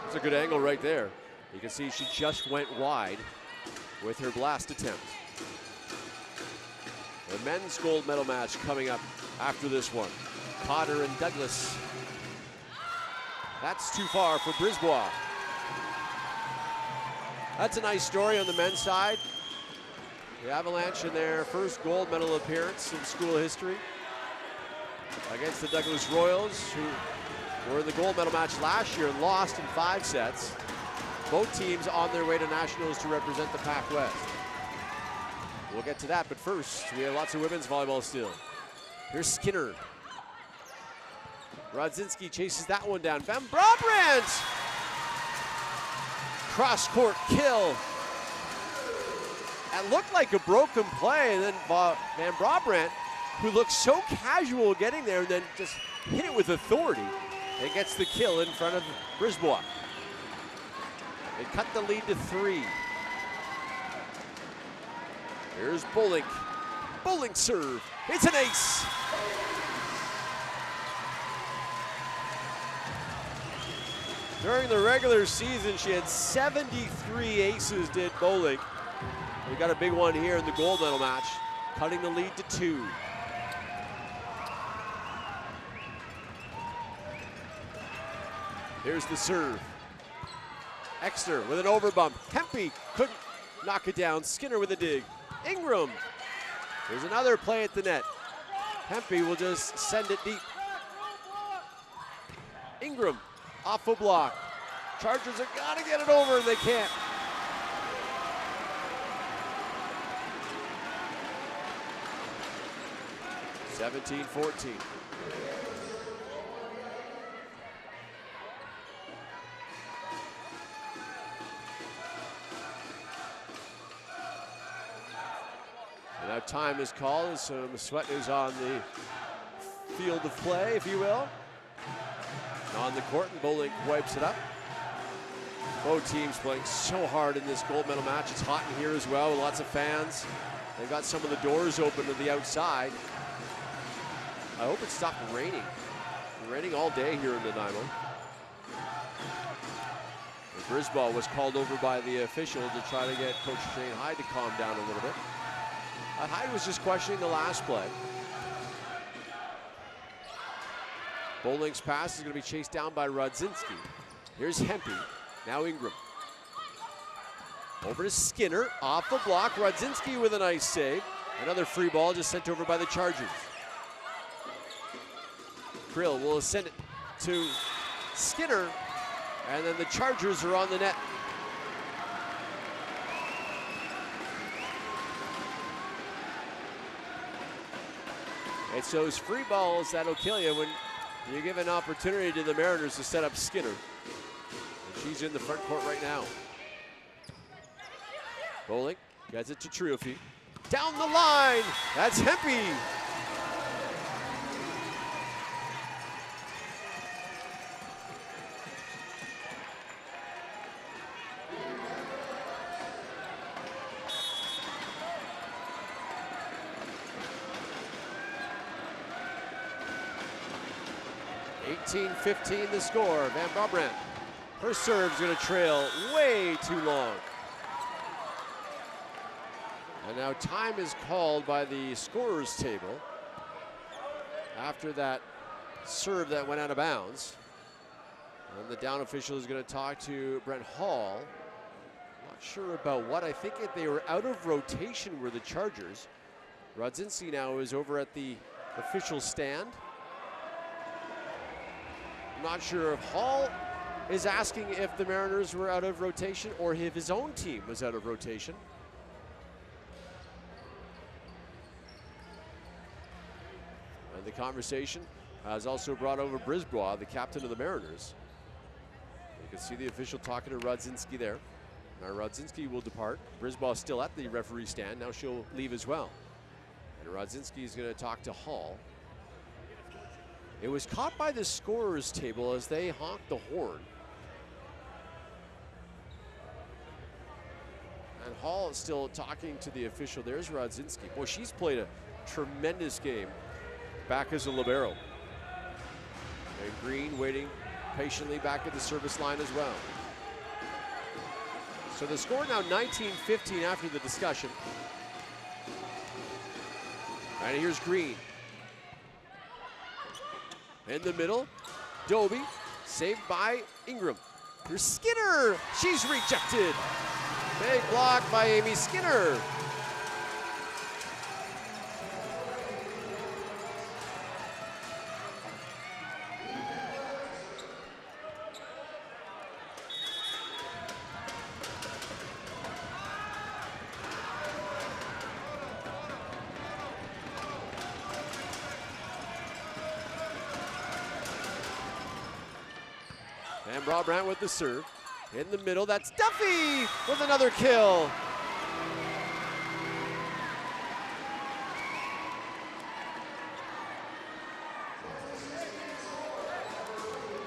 That's a good angle right there. You can see she just went wide with her blast attempt. The men's gold medal match coming up after this one. Cotter and Douglas. That's too far for Brisbois. That's a nice story on the men's side. The Avalanche in their first gold medal appearance in school history against the Douglas Royals, who were in the gold medal match last year and lost in 5 sets. Both teams on their way to nationals to represent the PACWEST. We'll get to that, but first, we have lots of women's volleyball still. Here's Skinner. Rodzinski chases that one down. Van Brabant! Cross-court kill. That looked like a broken play, and then Van Brabant, who looked so casual getting there, and then just hit it with authority, and gets the kill in front of Brisbois. They cut the lead to 3. Here's Bolink. Bolink serve. It's an ace. During the regular season, she had 73 aces, did Bowling. We got a big one here in the gold medal match, cutting the lead to 2. Here's the serve. Exner with an overbump. Hempy couldn't knock it down. Skinner with a dig. Ingram. There's another play at the net. Hempy will just send it deep. Ingram off a block. Chargers have got to get it over, and they can't. (17-14). And now time is called as some sweat is on the field of play, if you will. On the court, and Bowling wipes it up. Both teams playing so hard in this gold medal match. It's hot in here as well, with lots of fans. They've got some of the doors open to the outside. I hope it stopped raining. It's raining all day here in Nanaimo. Brisbane was called over by the official to try to get Coach Shane Hyde to calm down a little bit. Hyde was just questioning the last play. Bowling's pass is going to be chased down by Rodzinski. Here's Hempy. Now Ingram. Over to Skinner. Off the block. Rodzinski with a nice save. Another free ball just sent over by the Chargers. Krill will send it to Skinner. And then the Chargers are on the net. It's those free balls that'll kill you when you give an opportunity to the Mariners to set up Skinner. And she's in the front court right now. Bowling gets it to Trioffi. Down the line, that's Hempy. (18-15) the score. Van Brabant. Her serve's going to trail way too long. And now time is called by the scorer's table after that serve that went out of bounds. And the down official is going to talk to Brent Hall. Not sure about what. I think they were out of rotation were the Chargers. Rodzinski now is over at the official stand. Not sure if Hall is asking if the Mariners were out of rotation or if his own team was out of rotation. And the conversation has also brought over Brisbois, the captain of the Mariners. You can see the official talking to Rodzinski there. Now Rodzinski will depart. Brisbois still at the referee stand. Now she'll leave as well. And Rodzinski is going to talk to Hall. It was caught by the scorer's table as they honked the horn. And Hall is still talking to the official. There's Rodzinski. Boy, she's played a tremendous game back as a libero. And Green waiting patiently back at the service line as well. So the score now 19-15 after the discussion. And here's Green. In the middle, Doby, saved by Ingram. Here's Skinner, she's rejected. Big block by Amy Skinner. And Brabant with the serve. In the middle, that's Duffy with another kill.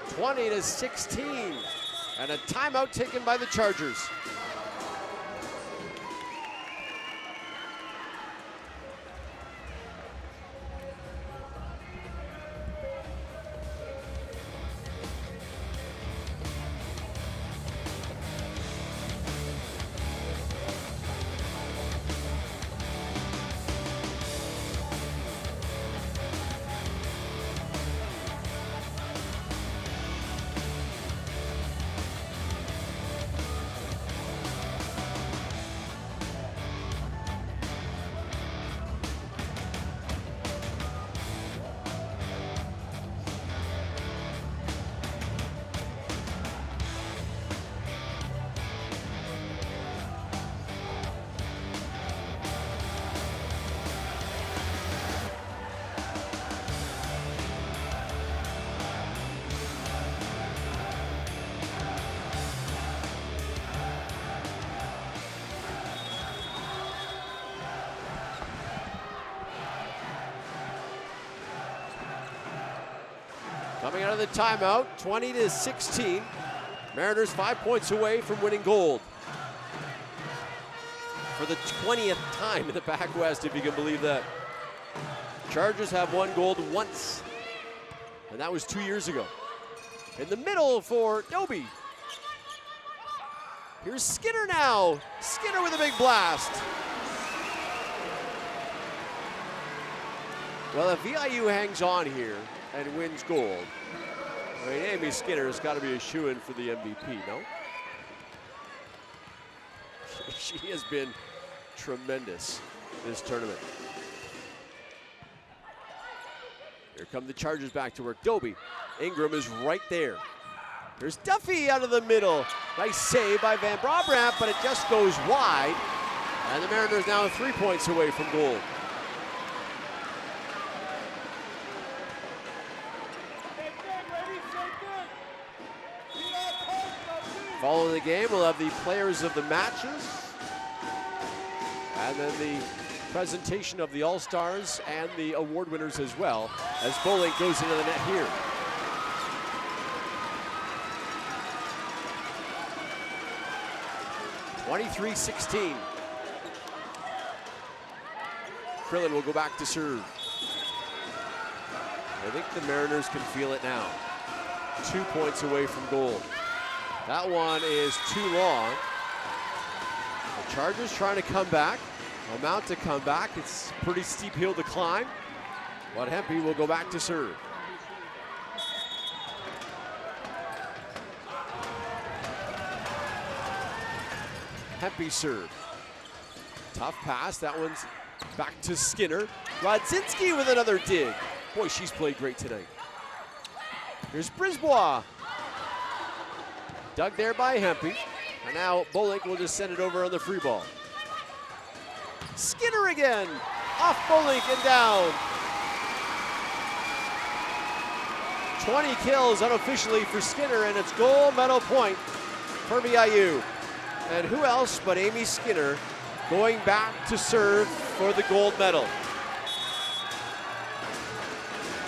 (20-16), and a timeout taken by the Chargers. Coming out of the timeout, 20-16. Mariners 5 points away from winning gold. For the 20th time in the PACWEST, if you can believe that. Chargers have won gold once, and that was 2 years ago. In the middle for Doby. Here's Skinner now. Skinner with a big blast. Well, if VIU hangs on here and wins gold, I mean, Amy Skinner's got to be a shoo-in for the MVP, no? She has been tremendous this tournament. Here come the Chargers back to work. Doby. Ingram is right there. There's Duffy out of the middle. Nice save by Van Brabant, but it just goes wide. And the Mariners now 3 points away from gold. Following the game, we'll have the players of the matches. And then the presentation of the All-Stars and the award winners as well, as Bolink goes into the net here. (23-16). Krillin will go back to serve. I think the Mariners can feel it now. 2 points away from gold. That one is too long. The Chargers trying to come back. Amount to come back. It's a pretty steep hill to climb. But Hempy will go back to serve. Hempy serve. Tough pass. That one's back to Skinner. Rodzinski with another dig. Boy, she's played great tonight. Here's Brisbois. Dug there by Hempy. And now Bolink will just send it over on the free ball. Skinner again. Off Bolink and down. 20 kills unofficially for Skinner, and it's gold medal point for VIU. And who else but Amy Skinner going back to serve for the gold medal.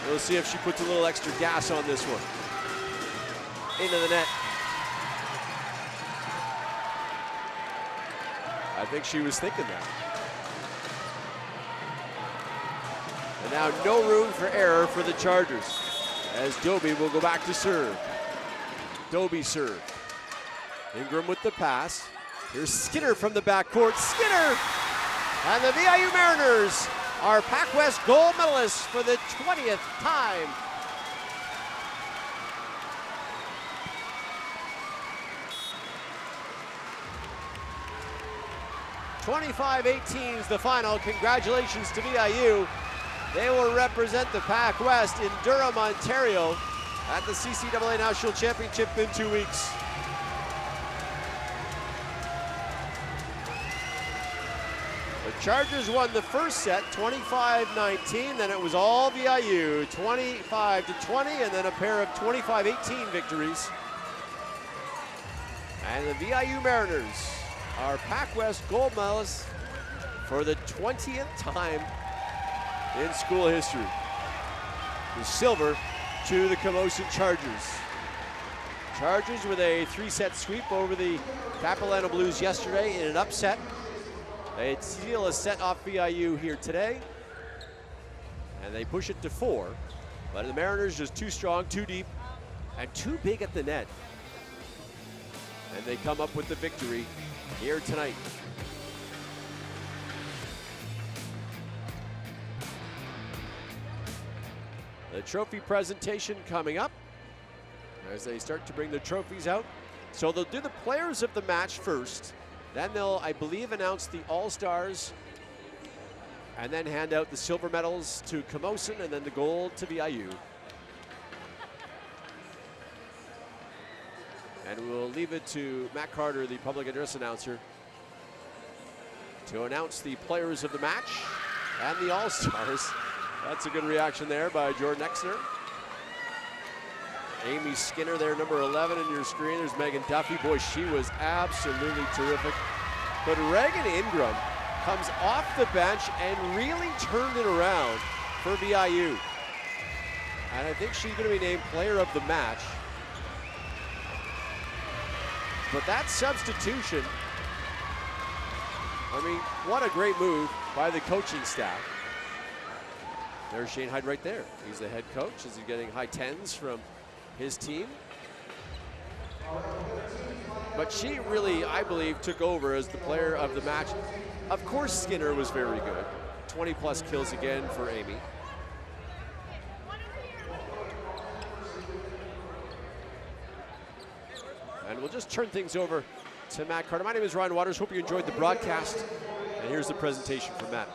We'll see if she puts a little extra gas on this one. Into the net. I think she was thinking that. And now no room for error for the Chargers, as Doby will go back to serve. Doby serve. Ingram with the pass. Here's Skinner from the backcourt. Skinner! And the VIU Mariners are PACWEST gold medalists for the 20th time. (25-18) is the final. Congratulations to VIU. They will represent the PACWEST in Durham, Ontario at the CCAA National Championship in 2 weeks. The Chargers won the first set, 25-19, then it was all VIU, 25-20, and then a pair of 25-18 victories. And the VIU Mariners are PACWEST gold medalists for the 20th time in school history. The silver to the Camosun Chargers. Chargers with a 3-set sweep over the Capilano Blues yesterday in an upset. They steal a set off VIU here today, and they push it to 4. But the Mariners just too strong, too deep, and too big at the net. And they come up with the victory here tonight. The trophy presentation coming up as they start to bring the trophies out. So they'll do the players of the match first. Then they'll, I believe, announce the All-Stars and then hand out the silver medals to Camosun and then the gold to VIU. And we'll leave it to Matt Carter, the public address announcer, to announce the players of the match and the All-Stars. That's a good reaction there by Jordan Exner. Amy Skinner there, number 11 in your screen. There's Megan Duffy. Boy, she was absolutely terrific. But Reagan Ingram comes off the bench and really turned it around for VIU. And I think she's going to be named player of the match. But that substitution, I mean, what a great move by the coaching staff. There's Shane Hyde right there. He's the head coach. Is he getting high 10s from his team? But she really, I believe, took over as the player of the match. Of course, Skinner was very good. 20+ kills again for Amy. And we'll just turn things over to Matt Carter. My name is Ryan Waters. Hope you enjoyed the broadcast. And here's the presentation from Matt.